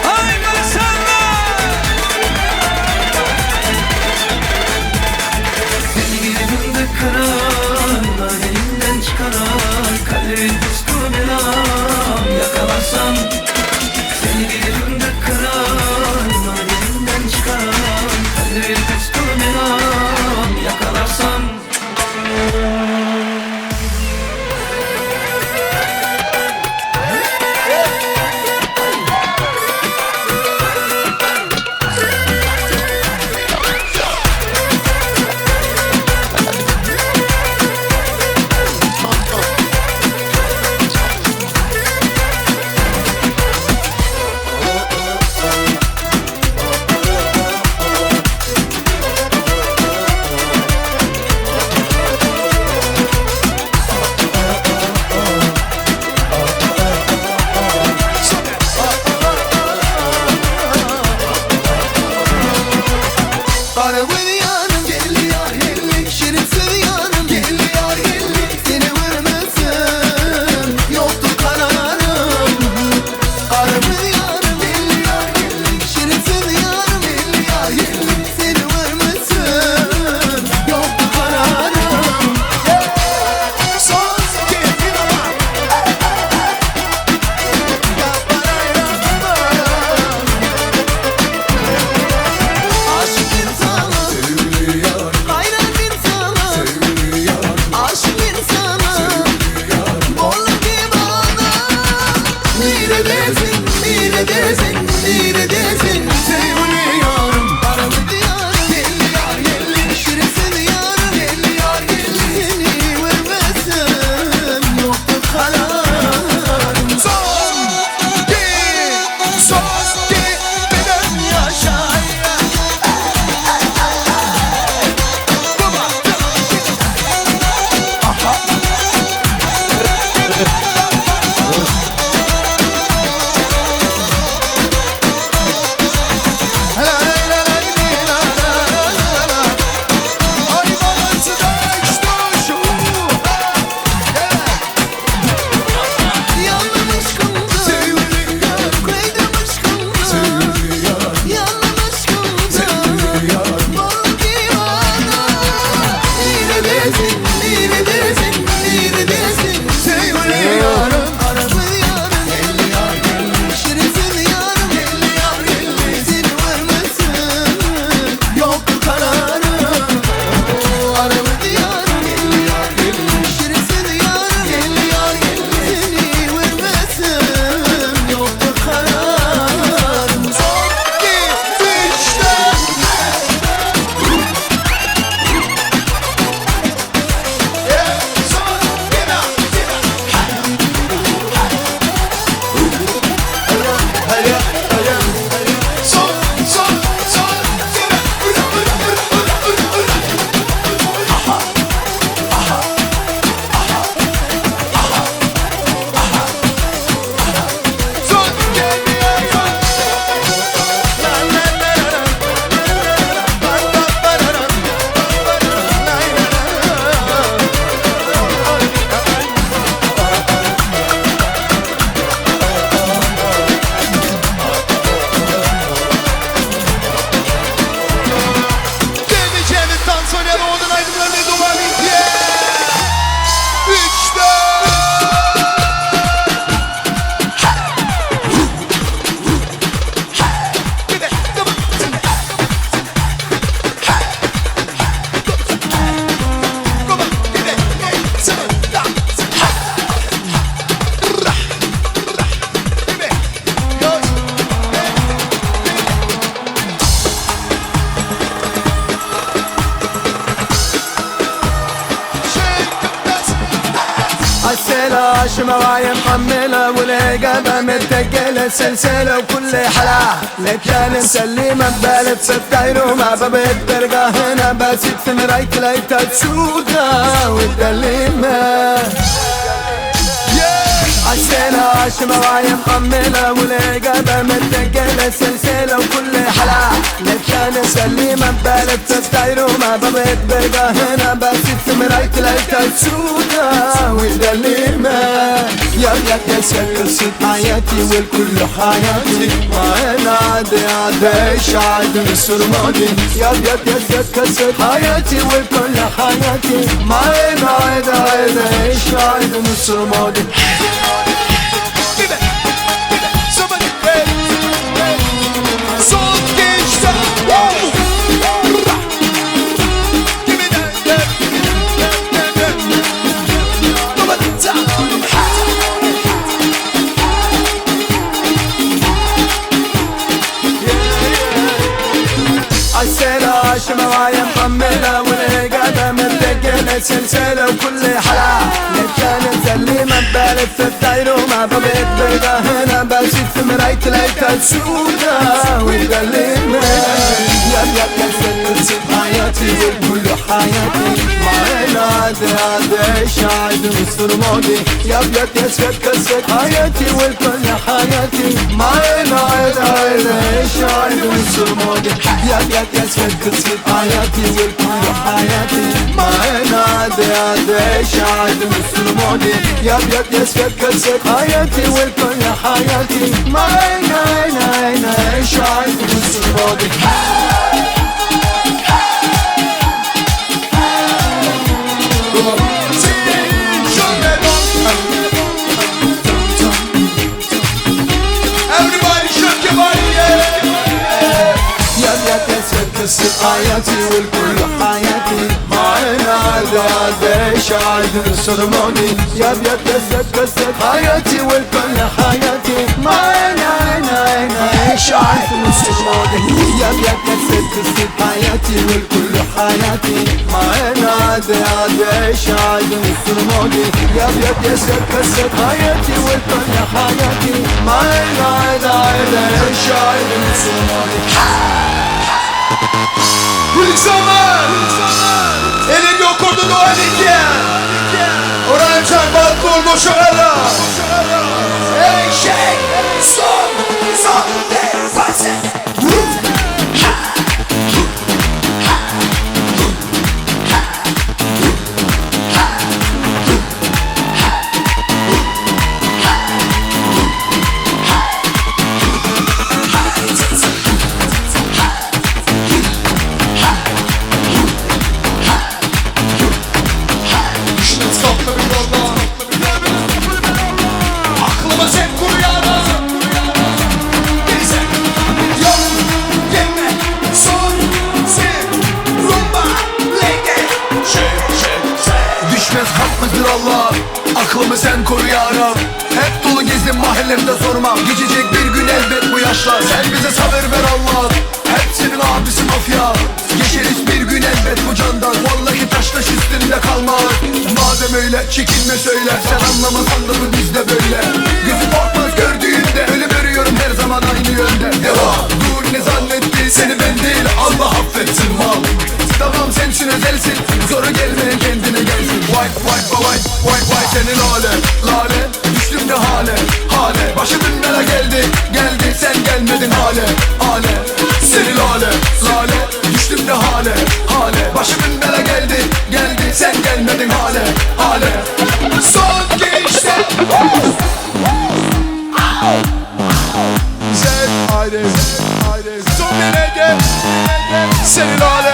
Ay maşallah! Seni gidi fındık kıran Madenimden çıkaran Kadir puskulu belam Yakalarsam Seni gidi fındık kıran Madenimden çıkaran عالسيلة عشمة وعي محملة والعقابة متقلة سلسلة وكل حلا لك كان مسلمة ببالة ستاير ومع بابت برقة هنا باسيت في مرايت لايتها تسودة والدليمة عالسيلة عشمة وعي محملة والعقابة متقلة سلسلة وكل حلا لك كان مسلمة ببالة ستاير ومع بابت برقة هنا باسيت في مرايت لايتها تسودة والدليمة يا سكر حياتي والكل حياتي ما انا عادي عاد مصر ماضي يا سكر حياتي والكل حياتي ما انا عادي عاد مصر ماضي عالسيلة عشمة وعي محملة والعقابة متقلة سلسلة وكل حلا لك كان مسلمة ببالة ستاير ومع بابت بيضة هنا باسيت في مرايت لايتها تسودة والدليمة يا سكر حياتي والكل حياتي ما انا عادي عاد مصر ماضي يا سكر حياتي والكل حياتي ما انا عادي عاد مصر ماضي يا سكر حياتي والكل حياتي ما انا عادي عاد مصر ماضي يا سكر حياتي والكل حياتي ما انا عاد مصر ماضي حياتي والكل حياتي ما انا عادي عاد مصر ماضي يا سكر حياتي والكل حياتي ما انا عاد مصر ماضي يا سكر حياتي والكل حياتي ما انا عادي عاد مصر ماضي يا سكر حياتي والكل حياتي ما انا عاد مصر ماضي Elin yok orada da elin Oraya çak balık kol boşağıra Eşek son defası Allah, aklımı sen koru ya Rab. Hep dolu gezdim mahallemde sorma. Geçecek bir gün elbet bu yaşlar. Sen bize sabır ver Allah. Hep senin abisi mafya. Geçeriz bir gün elbet bu candan. Vallahi taş üstünde kalmaz. Madem öyle çekinme söyle. Sen anlamasan da bu bizde böyle. Gözü korkmaz gördüğünde. Ölüm örüyorum her zaman aynı yönde. Devam. Dur ne zannetti seni ben değil Allah affetsin mal. Tamam sensin özelsin. Zoru gelmeyen kendine gelsin. Vay senin lale düştüm ne hale başı binlere geldi sen gelmedin hale senin lale düştüm ne hale başı binlere geldi sen gelmedin hale son gençler haydi son nereye senin lale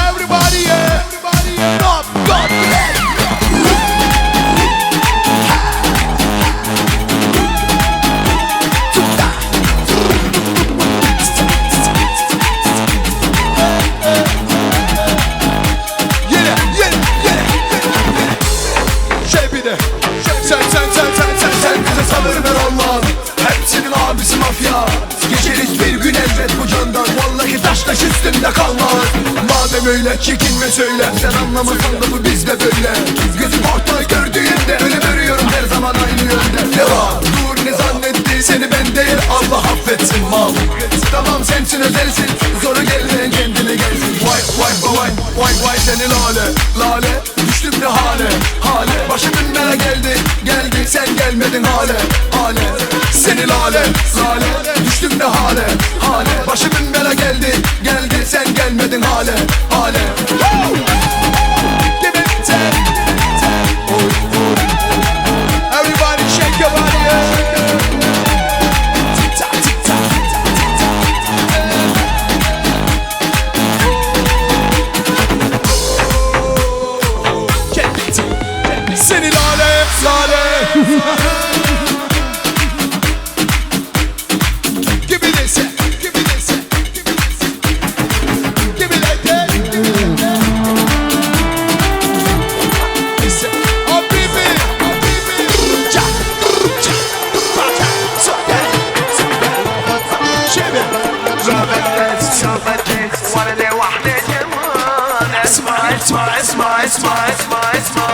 everybody not God Sen bize sabır ver Allah. Hepsinin abisi mafya. Geçeriz bir gün elbet bu candan. Vallahi taş üstünde kalmaz. Madem madem öyle çekinme söyle. Sen anlamasan da bu bizde böyle. Gözüm ortay gördüğünde ölüm örüyorum her zaman aynı yönde. Ne var? Dur ne zannetti seni ben değil Allah affetsin mal. Tamam sensin özelsin zoru gelmeyen kendine gelsin. Vay vay vay vay vay seni lale lale. Düştüm ne hale hale. Başımın bela geldi geldi sen gelmedin hale hale. Seni lale lale. Düştüm ne hale hale. Başımın bela geldi geldi sen gelmedin hale hale. Give it time. Everybody shake your body. Tick-tock, tick-tock. Seni lale lale. Give me this, give me this, give me like that. Listen, oh baby, cha, cha, cha, so bad, شبه وانا لوحدي كمان اسمع اسمع اسمع اسمع اسمع اسمع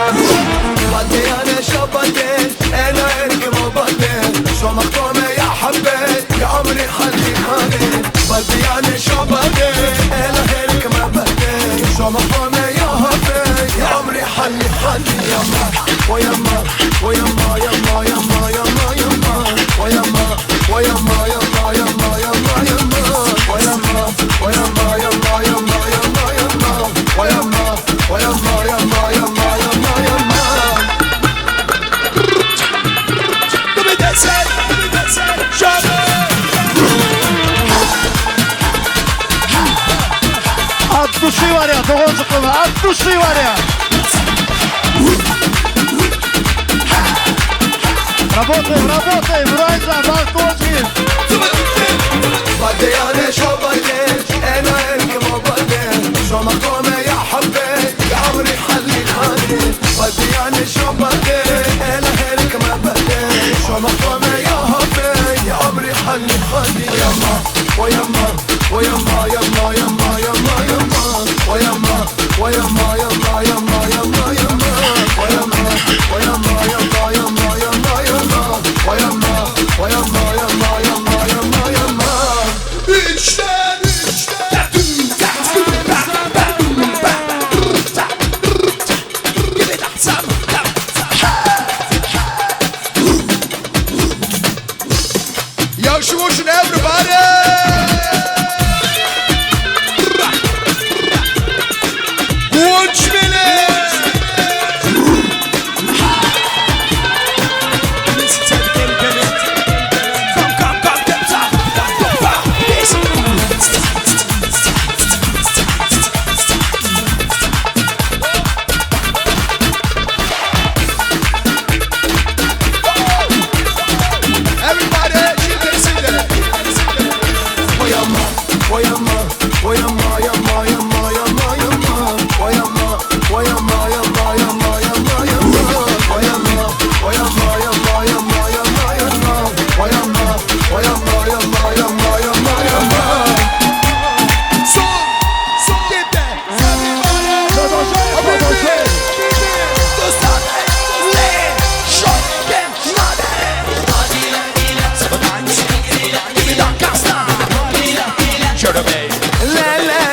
بدي انا شبتين انا اركب وبدين شو مقامي يا حبيت يا عمري خلي حالي بدي انا شبتين انا اركب وبدين شو مقامي يا حبيت يا عمري خلي حالي يما ويما ويما يما يما يما يما ويما ويما يما يما يما يما ويما ويما يما يما يما يما ويما ويما يما يما يما يما. Give me that side, give me that side, shut up. At tuşu var ya, doğuncukluğuna at tuşu var ya. Работаем, работаем, Райза, бак точки. بدي انا شبتين انا اركب وبدين شو مقامي يا حبيت يا عمري خلي حالي بدي انا شبتين انا اركب وبدين شو مقامي يا حبيت يا عمري خلي حالي يما ويما ويما يما يما يما يما ويما ويما يما يما يما يما ويما ويما يما يما يما يما ويما ويما يما يما يما يما. Üçten Yo, she washing everybody. Watch me. La la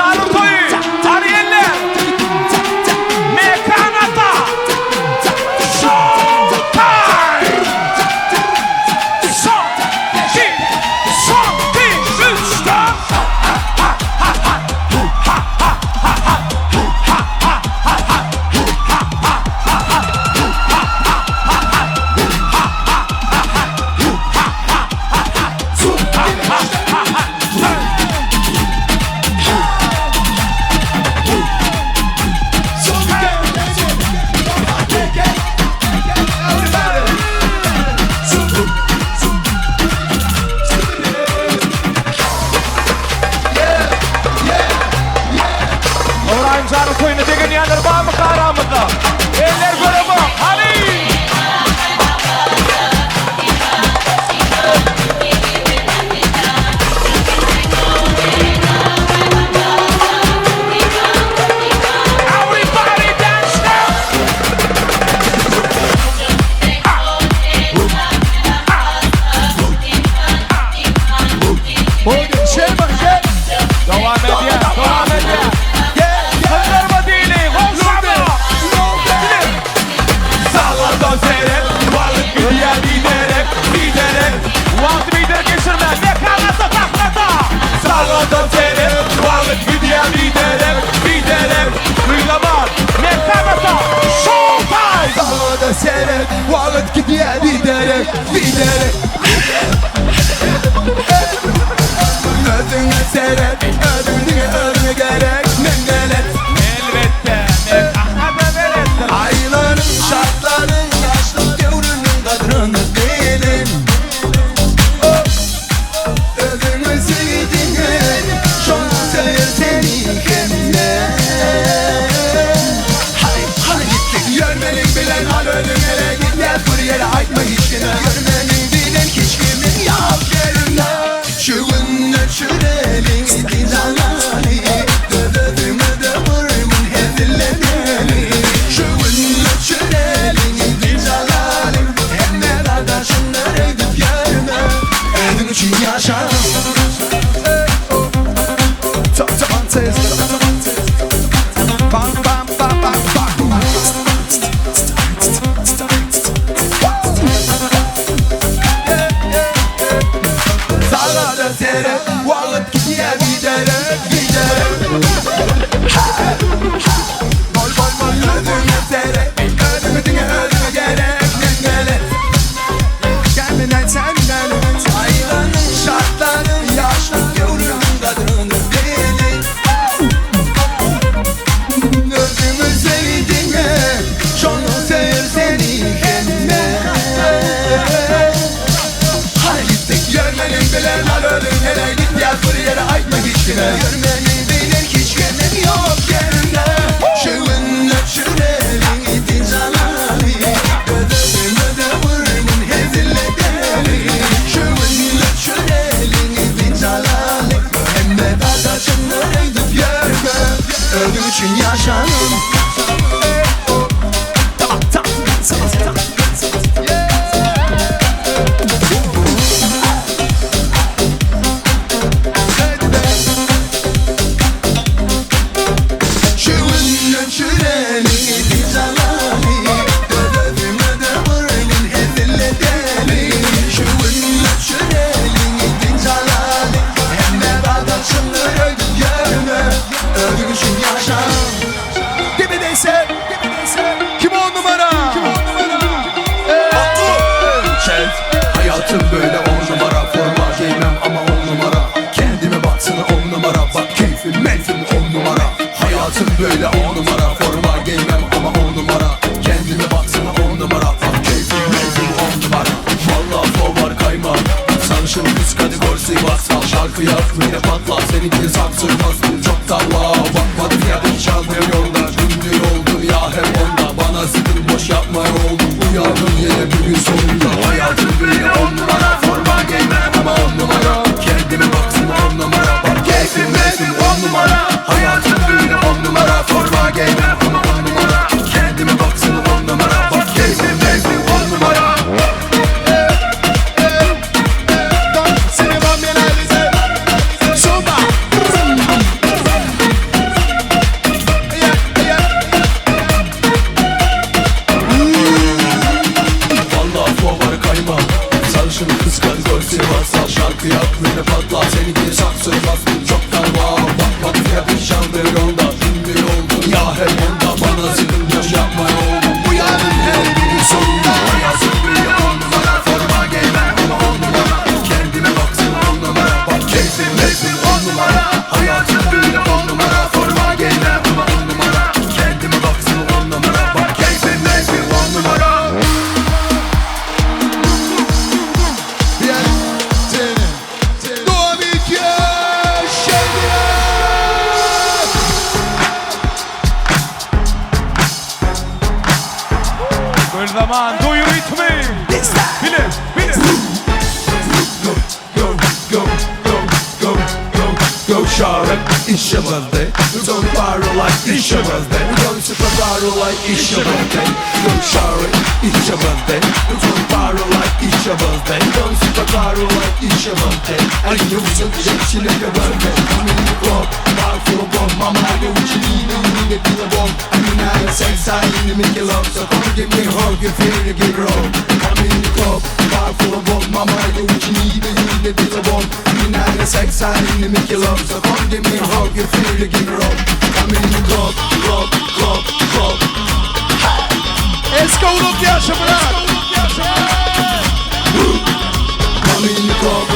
Zanur toyu. Ariyeller. Mekanata. Showtime. Son, iki, üç, dört. Orayın Zanur toyunu degen yanlar var mı karamızda? Eller göre bak. Hadi. Everybody dance now. Devam et ya, devam et ya. Kandırma dini, konuşma. Sağlardan seyret, varlık gidiyor giderek, giderek. Vakti bilir geçirme, mekanata taklata. Sağlardan seyret, varlık gidiyor giderek, giderek. Duyulamaz, mekanata, showtime. Sağlarda seyret, vakit gidiyor giderek, giderek. Ödünü seyret, ödünü gerek, mengelet. Elbette, mekanata velettir. Ayların, şartların, yaşlı devrinin kadrını bilin. Ödünü sevdiğine, şonu sever seni kendine. Hadi gittik, görmenin bilen al ölümlere git gel buraya aytma hiç kime. Görmenin bilen hiç kimin yok yerine. Şu günler şürelin dinanali, dödödümü de vurmun hedilemeli. Şu günler şürelin dinanali, hem arkadaşınlar edip görme. Ödün için yaşa. Tamam tez. Bam bam bam bam bam. Sağlarda seyret, vakit gidiyor giderek, giderek. Bol bol bol ödünü seyret, ödünü gerek, mengelet. Gelmeden senden, ayranın şartların, yaşlı yavrum kadrını bilin. Ödümü sevdiğine, şonu sever seni kendine. Hadi gittik, görmenin bilen al ölümlere git gel buraya aytma hiç kime. Görmenin bilen hiç kimin yok yerinde. Şu günler şürelin itin zalali, ödümü de vurmun hezille deli. Şu günler şürelin itin zalali, hem de arkadaşınlar edip görme. Ödüm için yaşanın. Tamam tamam. Şu günler şürelin itin zalali, ödümü de vurmun hezille deli. Şu günler şürelin itin zalali, hem de arkadaşınlar edip görme. Ödüm için yaşanın. Dibideyse, kim on numara? Hayatım böyle on numara, forma giymem ama on numara. Kendime baksana on numara, bak keyfim menfim on numara. Hayatım böyle on numara, forma giymem ama on numara. Kendime baksana on numara, bak keyfim menfim on numara. Vallahi fo var kayma, sarışın kız kategorisi bas. Şarkı yap ve patla, seninki sarsılmaz çok tavla. Bakmadım ya hiç çalmıyor yolda, ünlü oldum ya hep onda. Bana sıkın boş yapma oldum, uyandım yine bugün sonunda. Hayatım böyle on numara, forma giymem ama on numara. Kendime baksana on numara, bak keyfim menfim on numara. Hayatım böyle on numara, forma giymem ama on numara. Kendime baksana on numara, bak keyfim menfim on numara. Aman duyur ritmi. Bilir. Go Shark, it's your birthday. We're going viral like it's your birthday. We're going super viral like it's your birthday. Go Shark, it's your birthday. We're going viral like it's your birthday. We're going super viral like it's your birthday. And you know it's your birthday. I'm in the club, bar full of bomb. Mama, I know what you need it, feel a bomb. I mean, I have sex, I need to make you love. So come give me a hug, you feel you get wrong. I'm in the club, bar full of bomb. Mama, I know what you need it, feel a bomb. I mean, I have sex, I need to make you love. So come give me a hug, you feel you get wrong. I'm in the club. Escouro que acha, bravo. I'm in the club.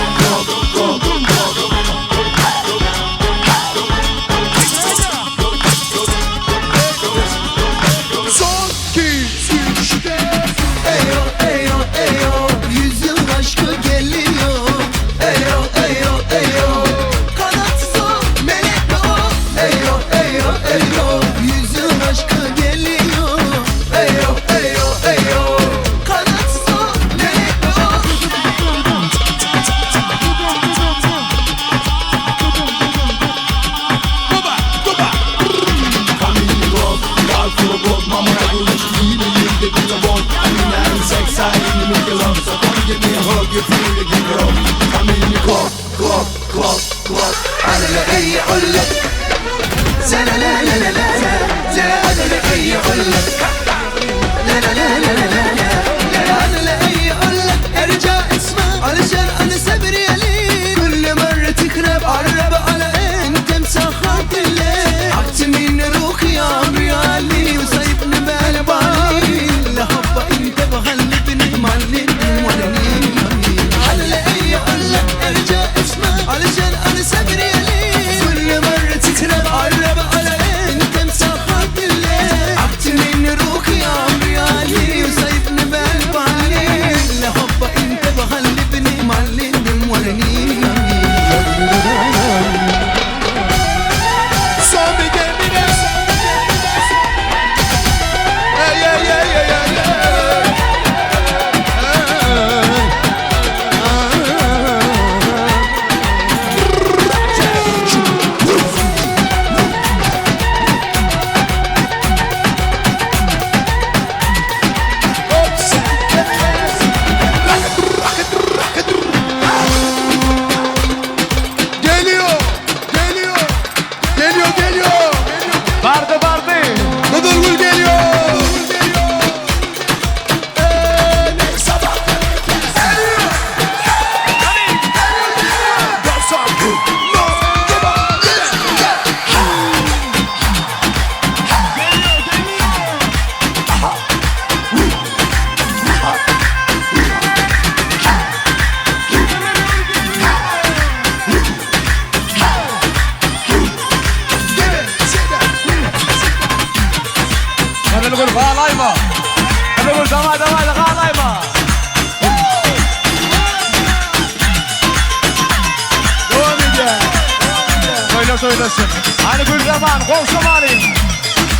Söylesin. Hani gül zaman, kol zamanı.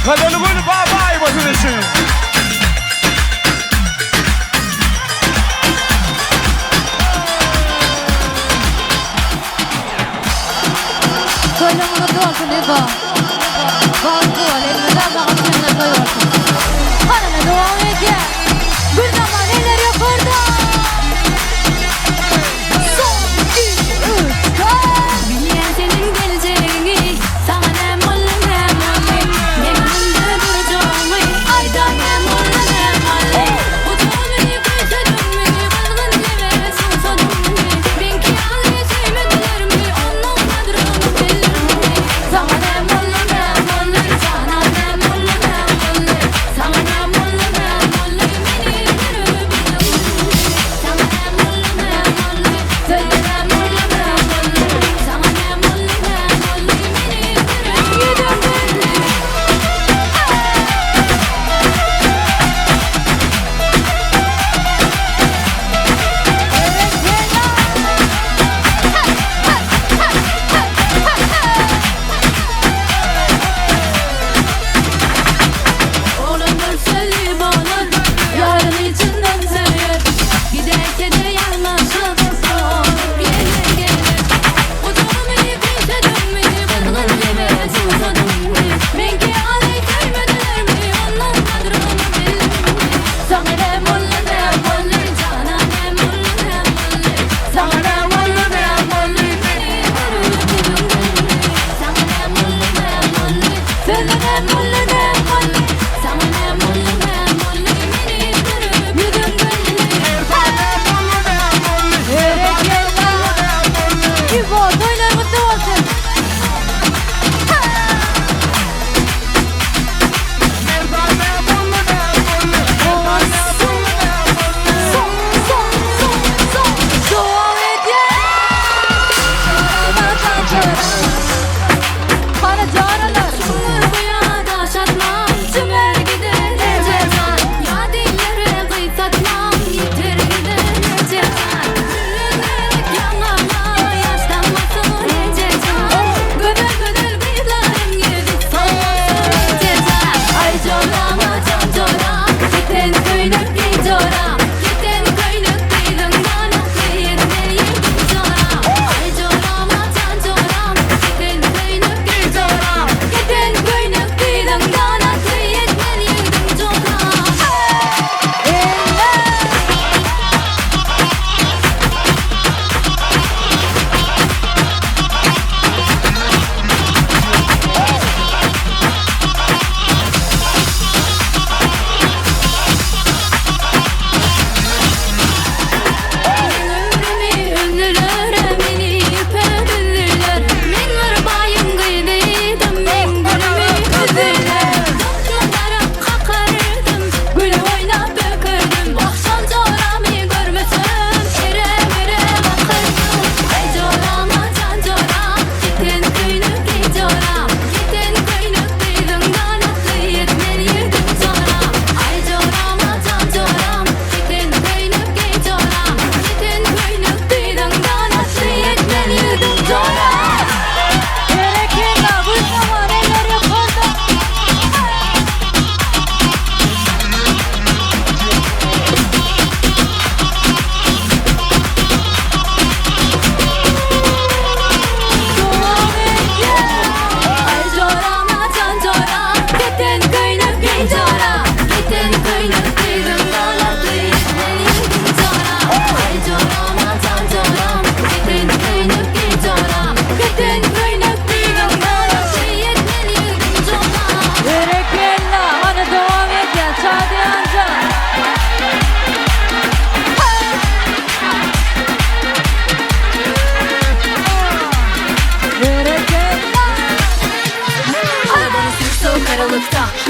Kadını gül babay basın için. Söyle bunu doğsun Eva. Kontrol elmeden bakışlarına koyuyorsun. Hanına devam ediyor. Gül zaman eller yukarıda. Son, 2, 3, 4. Biliyen senin geleceğini. Sana ne mollum ne mollim. Ne önünde duracağım. Ayda ne mollum ne mollim. Utanmayı kuytadın mı? Kızgın gibi susadın mı? Ben ki ağlayacağımı diler mi? Onun kadrını bilir mi? Sana ne mollum ne mollim. Sana ne mollum ne mollim.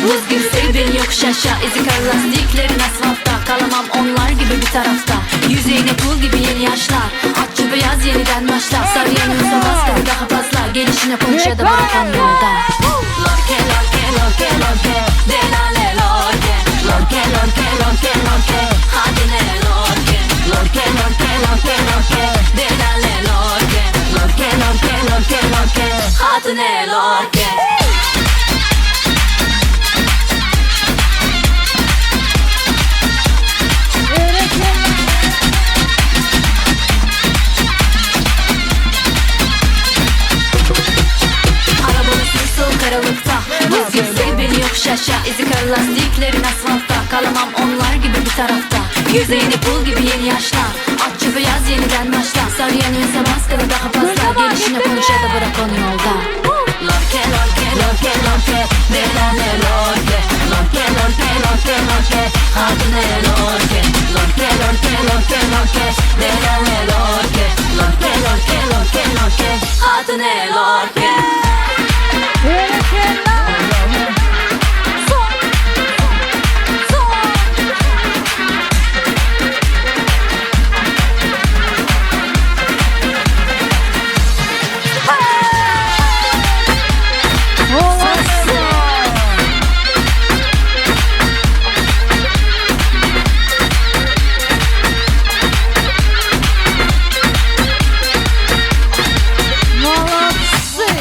Buz gibi sevdin yokuş aşağı, ezik lastiklerin asfaltta. Kalamam onlar gibi bir tarafta. Yüzeyine pul gibi yeni yaşlar. Akçı beyaz yeniden başlar. Sarıyanıyorsa baskı daha fazla. Gelişine konuş ya da bırakan yolda. Lorke lorke lorke lorke, delale lorke. Lorke lorke lorke lorke, hadi ne lorke. Lorke lorke lorke lorke, delale lorke. Lorke lorke lorke lorke, hadi ne lorke. Karanlıkta buz gibi sev beni yokuş aşağı, ezik lastiklerin asfaltta. Kalamam onlar gibi bir tarafta. Yüzeyini pul gibi yeni yaşlar. Akçı beyaz yeniden başlar. Sarıyanıyorsa baskılı daha fazla. Gelişine konuş ya da bırak onu yolda. Lorke lorke lorke lorke, delale lorke. Lorke lorke lorke lorke, hadi ne lorke. Lorke lorke lorke lorke, delale lorke. Lorke lorke lorke lorke, hadi ne lorke. Молодцы!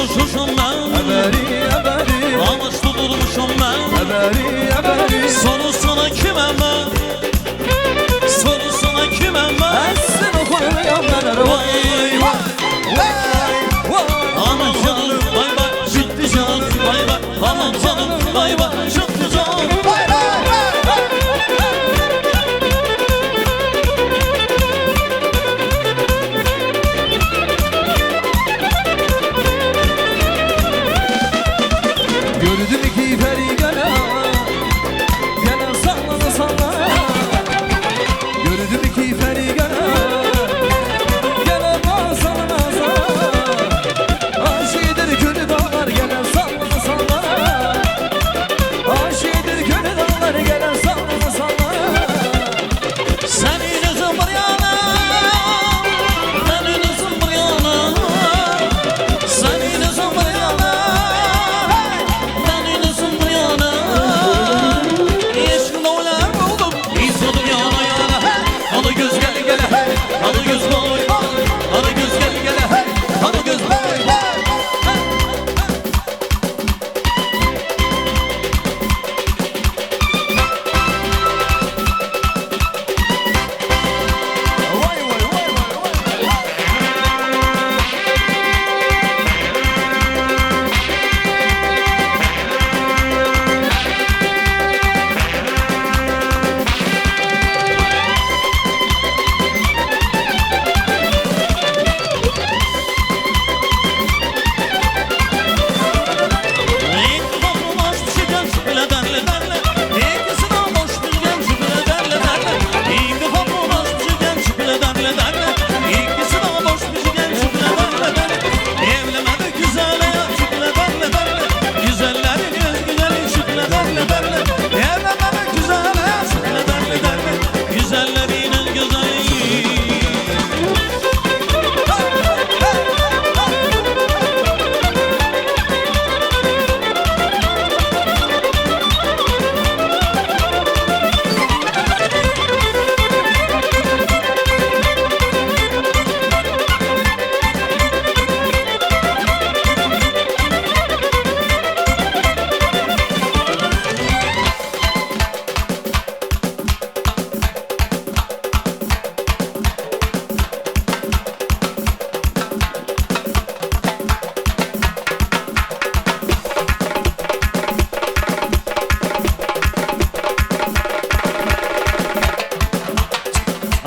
coşuşum ben Amaç tutulmuşum ben Sorusuna kimem ben Sorusuna kimem ben Seni koruyan ben Vay vay Aman canım bay bay Bitti canım bay bay Aman canım bay bay Bitti canım bay bay Gördüm iki peri gene Gene sallana sallana Gördüm iki peri gene Gene sallana sallana Aşidir gönü dağlar gene sallana sallana Aşidir gönü dağlar gene sallana sallana Senin üzüm var yana Benim üzüm var yana Senin üzüm var yana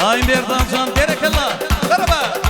Hain bir dansan berekallah. Merhaba.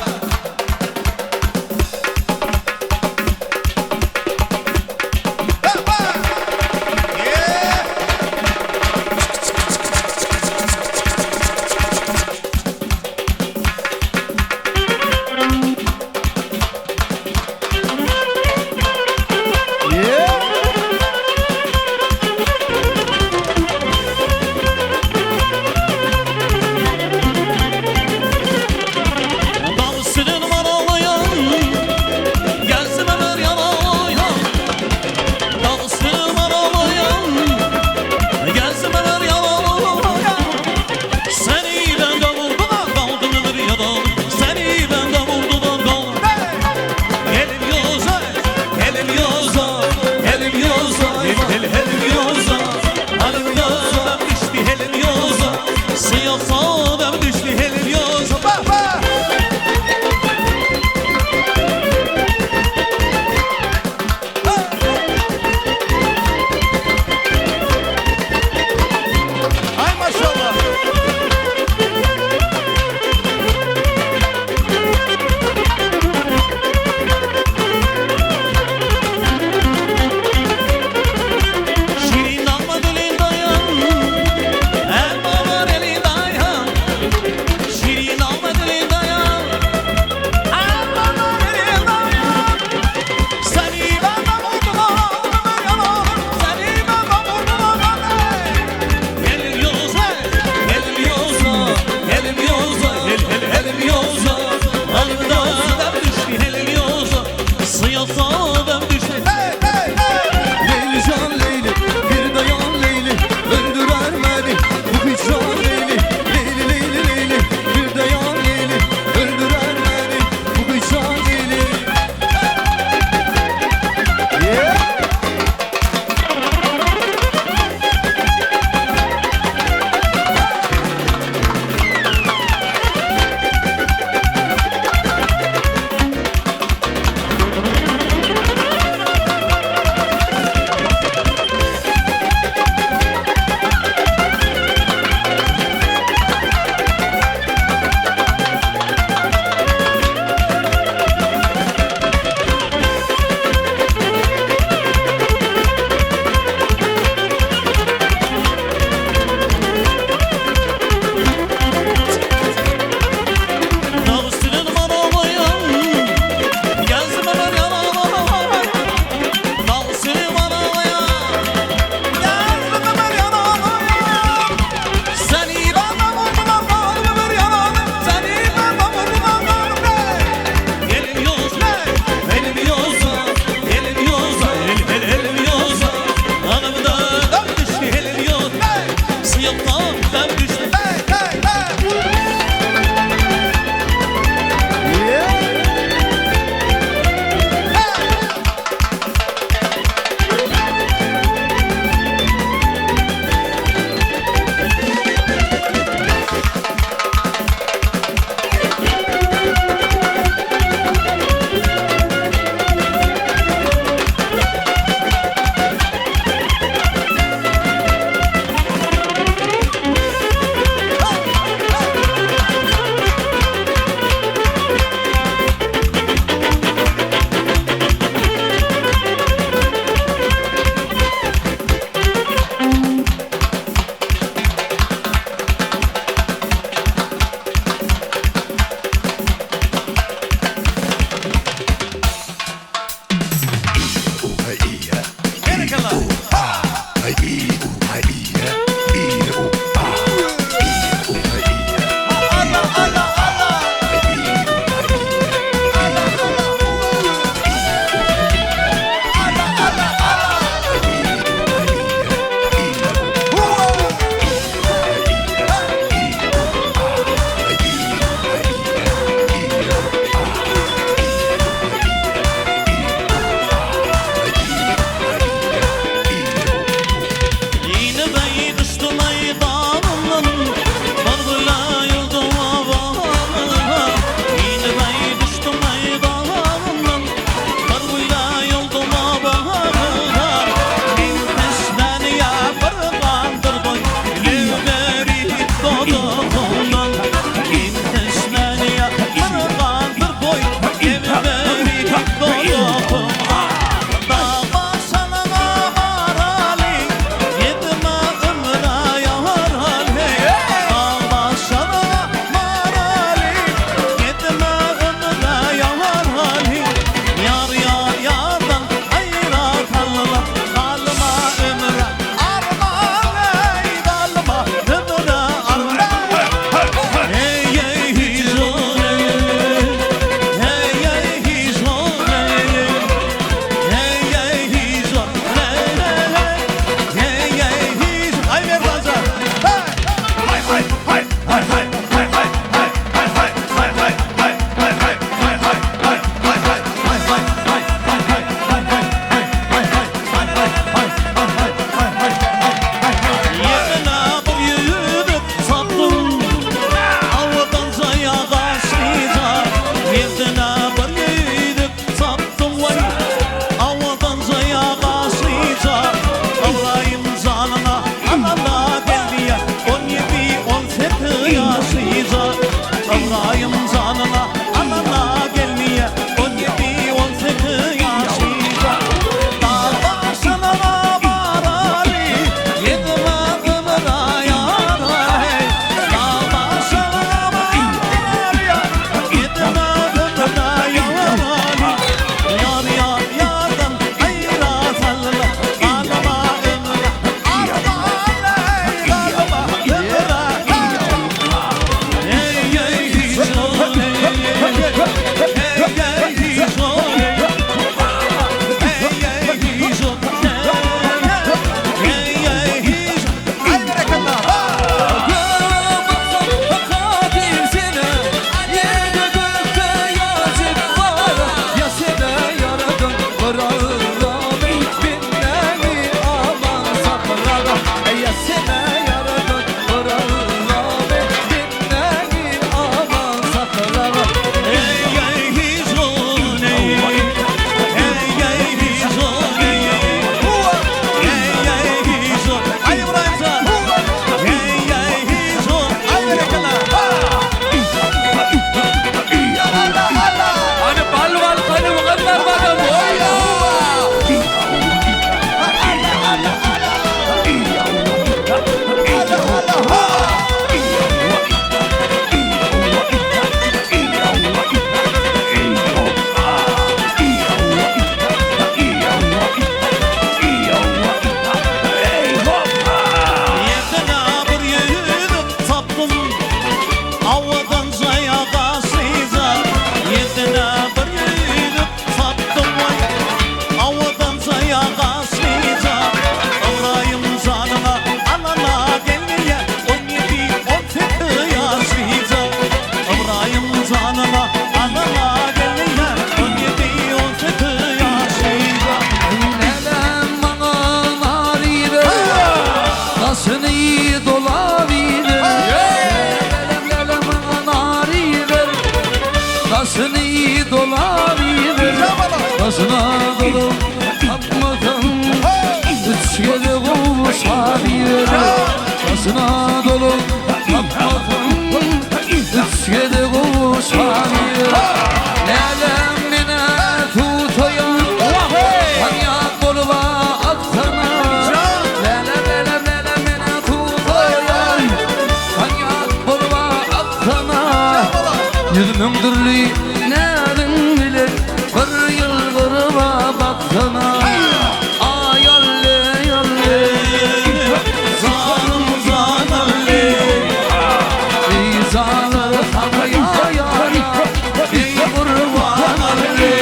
Yüzümün dürlü nädin bilir bir yıl gurba baksana Ay yalle yalle Zanım zanalle Ey zalı haka ya ya Ey kurban alle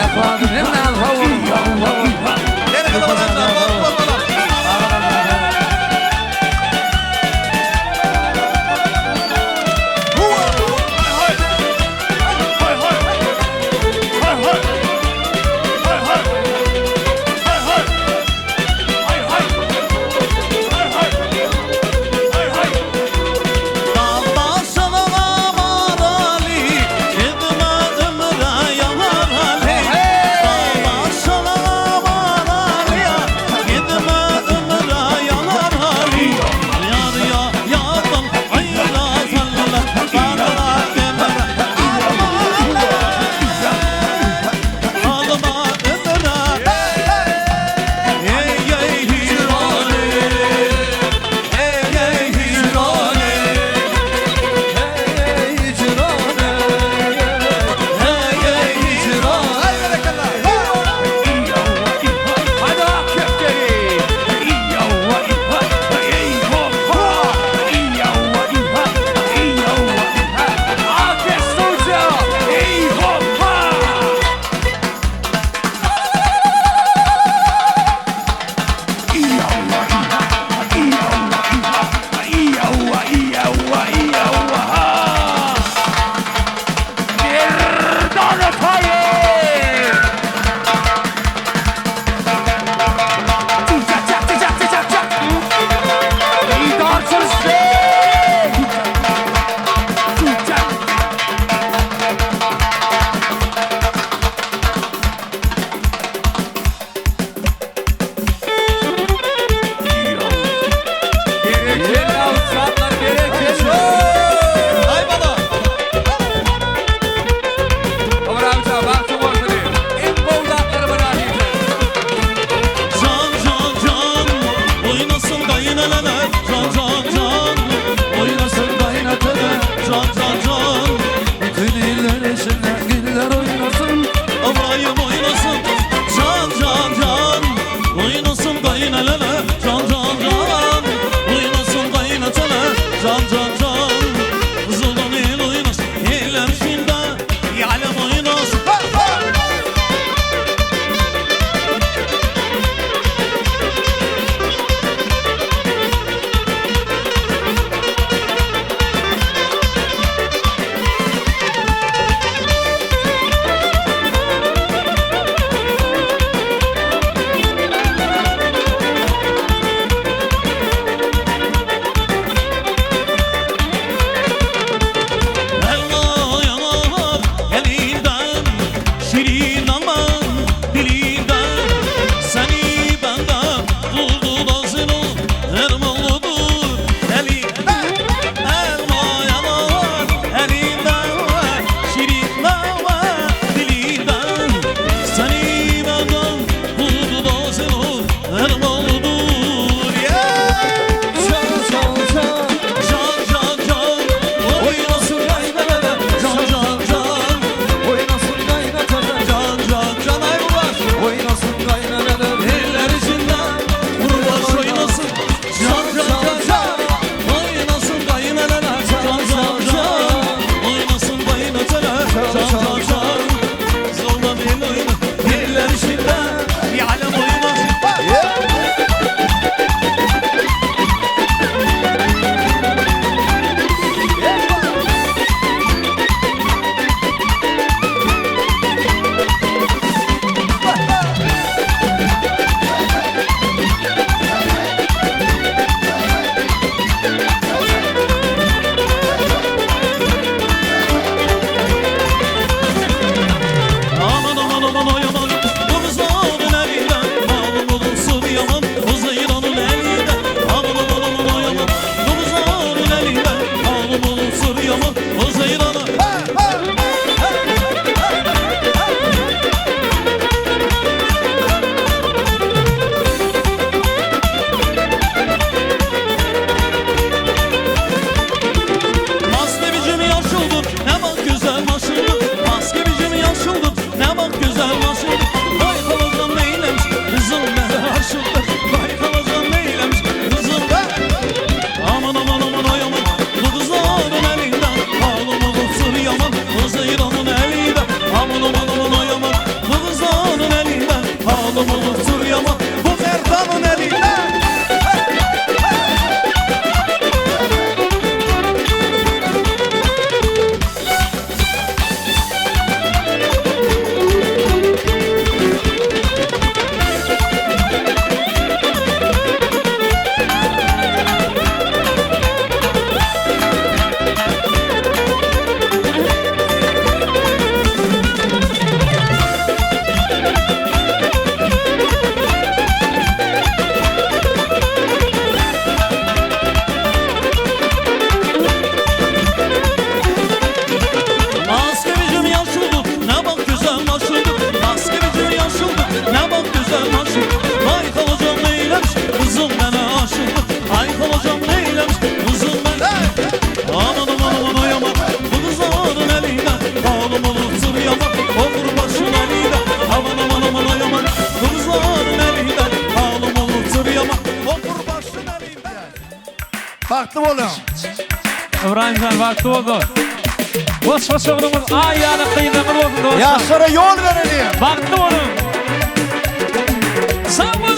Efendim hemen havun Baktı olun. İbrahimcan vakti oldu. Boş oğlumuz ayağını kıydığımız olsun dostlar. Yaşlara yol verelim. Vakti olun. Sağ olun.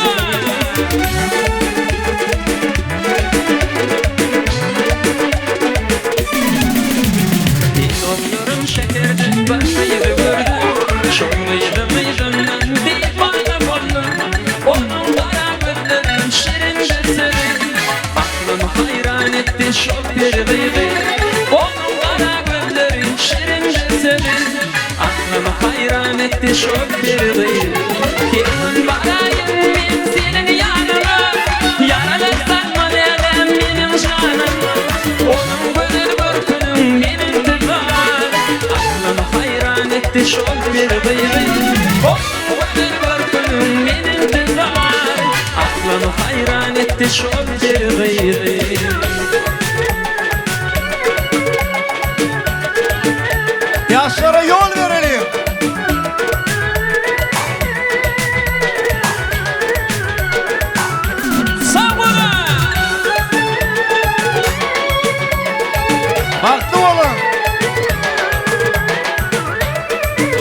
Dostlarım şekerden başka yeri gördüm. Çok mıydım bir bana buldum. Onun kara gözlerin şirin gözlerin aklımı hayran etti çok bir gıybi. Onun kara gözlerin şirin gözlerin aklımı hayran etti çok bir gıybi. Kimin barayım ben senin yanına, yaralı sanma neden benim canım. Onun gözü börkünün benim tıklar aklımı hayran etti çok bir gıybi. Onun gözü börkünün benim tıklar aklımı hayran etti çok bir gıybi. Yaşlara yol verelim. Sağ olun. Baktı olun.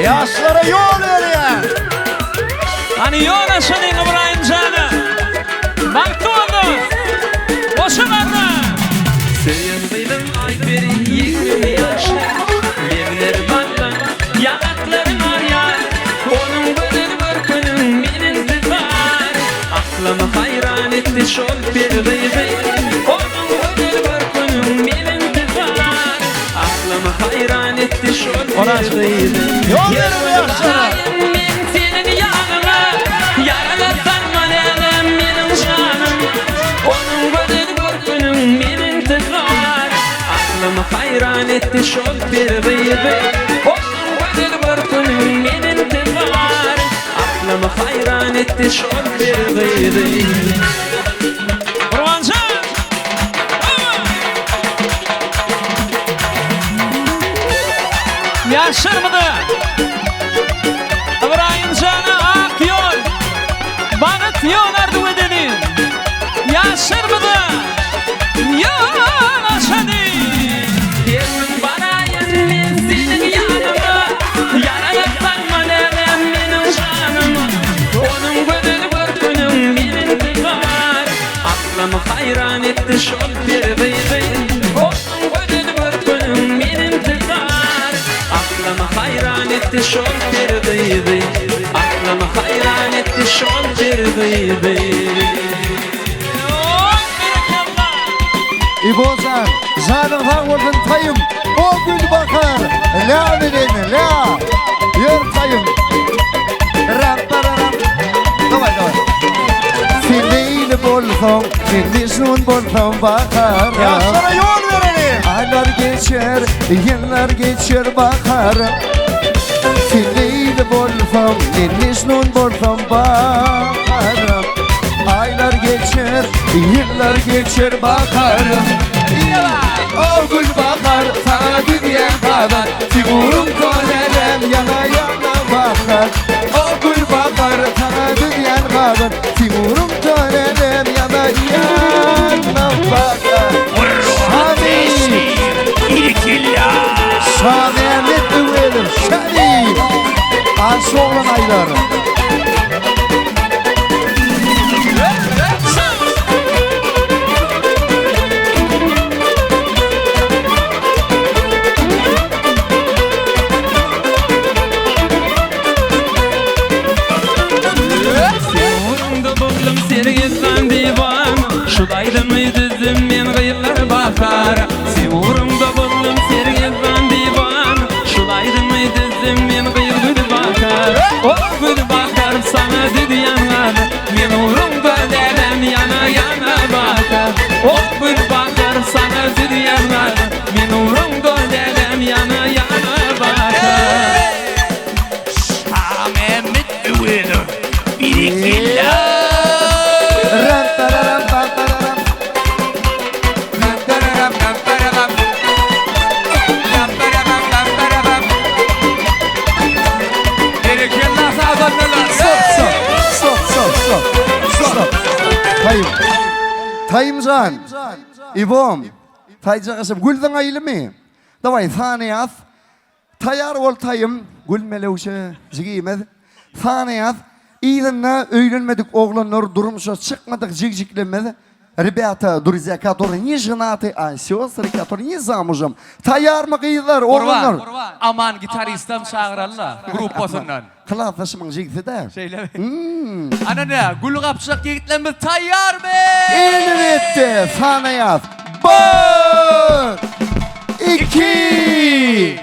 Yaşlara yol verelim. Hani yol aşın İbrahimcan'a. Vakti oldu. Boşu vardı. Sevgildim ay beri 20 yaşlı. Evler bana yanakların aryan. Onun gözü börkünün benim tıklar aklımı hayran etti çok bir gıybi. Onun gözü börkünün benim tıklar aklımı hayran etti çok bir gıybi. Yol verin yaşlara. Ben senin yanına, yaralı sanma neden benim canım. Onun gözü börkünün benim tıklar aklımı hayran etti çok bir gıybi. Onun gözü börkünün benim tıklar aklımı hayran etti çok bir gıybi. Kurbancan. Yaşır mıdı? İbrahimcan'a ak yol. Bağıt yol ardu edelim. Yaşır mıdı? Yol aşadı. Yemin barayın ben senin yanına, yaralı sanma neden benim canım. Onun gözü börkünün benim tıklar aklımı hayran etti çok bir gıybi. Onun gözü börkünün benim tıklar aklımı hayran etti çok bir gıybi. Aklımı hayran etti çok bir gıybi. İbozan, zanın havurdun tayım, o gün bakar, la bileni, la, yör tayım. Ram, pararam, davay. Sen değil bolsam, sen nişun bolsam bakar. Yaşlara yol verelim. Aylar geçer, yıllar geçer bakarım. Sen değil bolsam, sen nişun bolsam bakarım. Aylar geçer, yıllar geçer bakarım. O gün bakar, sana dünya kadar. Figurum konerem yana yana bakar. O gün bakar, sana dünya kadar. Figurum konerem yana yana bakar. Şadi, Şadi Ahmet Üvelim, Şadi. Arşı olan ayları. Şulaydım düzdüm men gıyıllar bakar. Sevurumda buldum sergezdan divan. Şulaydım düzdüm men gıyıllar bakar. O gül bakar sana düdyanlar. Men uğrumda dedem yana yana bakar. O gül bakar sana düdyanlar. Men uğrumda dedem yana yana bakar. Mehmet Üvelir birikillah. Tayımcan, İbom. Tayca kısım. Gülden ayılı mı? Davay saniyat. Tayar ol tayım. Gül melevşe. Zigimez. Saniyat. İyinle öğrenmedik oğlanlar durumuşa çıkmadık cikciklemedi. Ребята, друзья, которые не женаты, а сестры, которые не замужем. Tayar mı kıyılar oğlanlar? Aman gitaristim çağırarlar grupposundan. Kılafaşımın jigdi de. Şeyle. Ana ne? Gül kapşak yigitlerimiz tayyar mı? Elbette. Saniyat. 1 2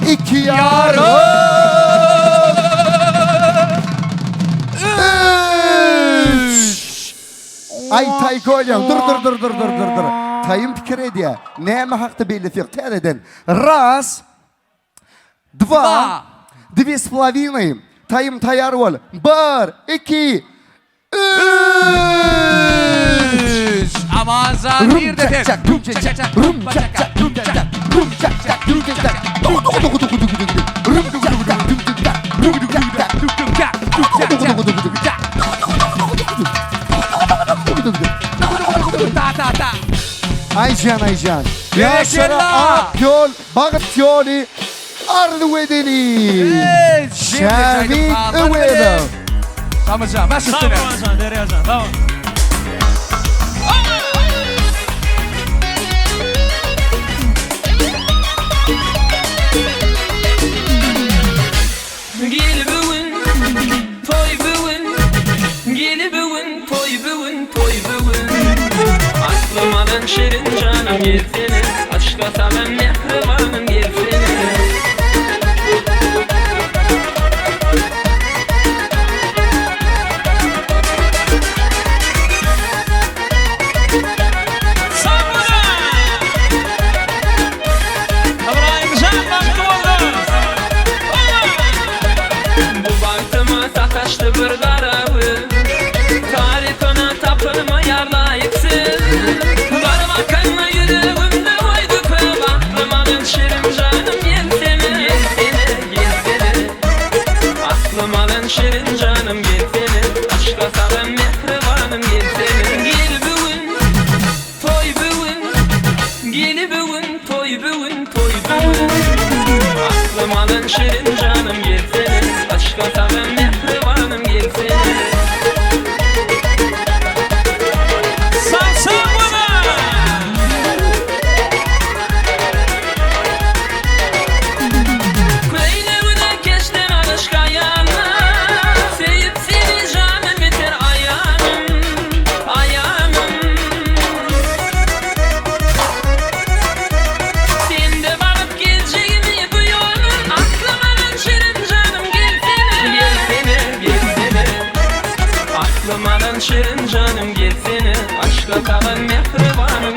2 yarım. 3 Ay tay koyacağım. Dur. Tayım fikir ediyor. Neyme hakta belirtiyor. Tereden. Раз, два, 2,5. Tayım tayar ol. 1 2 3 Aman zan bir de tez. Aycan. Yaşara ak yol, bağıt yolu, ardı edeni. Şevik övedim. Tamam, baş üstüne. Tamam, Deryazan, tamam. Gel bugün, toy bugün. Gel bugün, toy bugün, toy bugün. Aklıma ben şirin canım gelsene. Aşka seven mehribanım gelsene. Sataştı bir darabı Tarifına tapılma yarlayıksın Varma kayma yüreğimde oydu kıva Aklıma şirin canım gelsene Aklıma şirin canım gelsene Aşka seven mehribanım gelsene Gel bugün, toy bugün Gel bugün, toy bugün, toy bugün Aklıma şirin canım gelsene Aşka seven mehribanım gelsene Sansın bana Kuleylevine geçtim alışka yanına Sevip seni canım bitir ayağım Sen de varıp geleceğimi bu yolun Aklıma şirin canım gelsene Aklıma şirin canım gelsene Aşka kalan mehribanım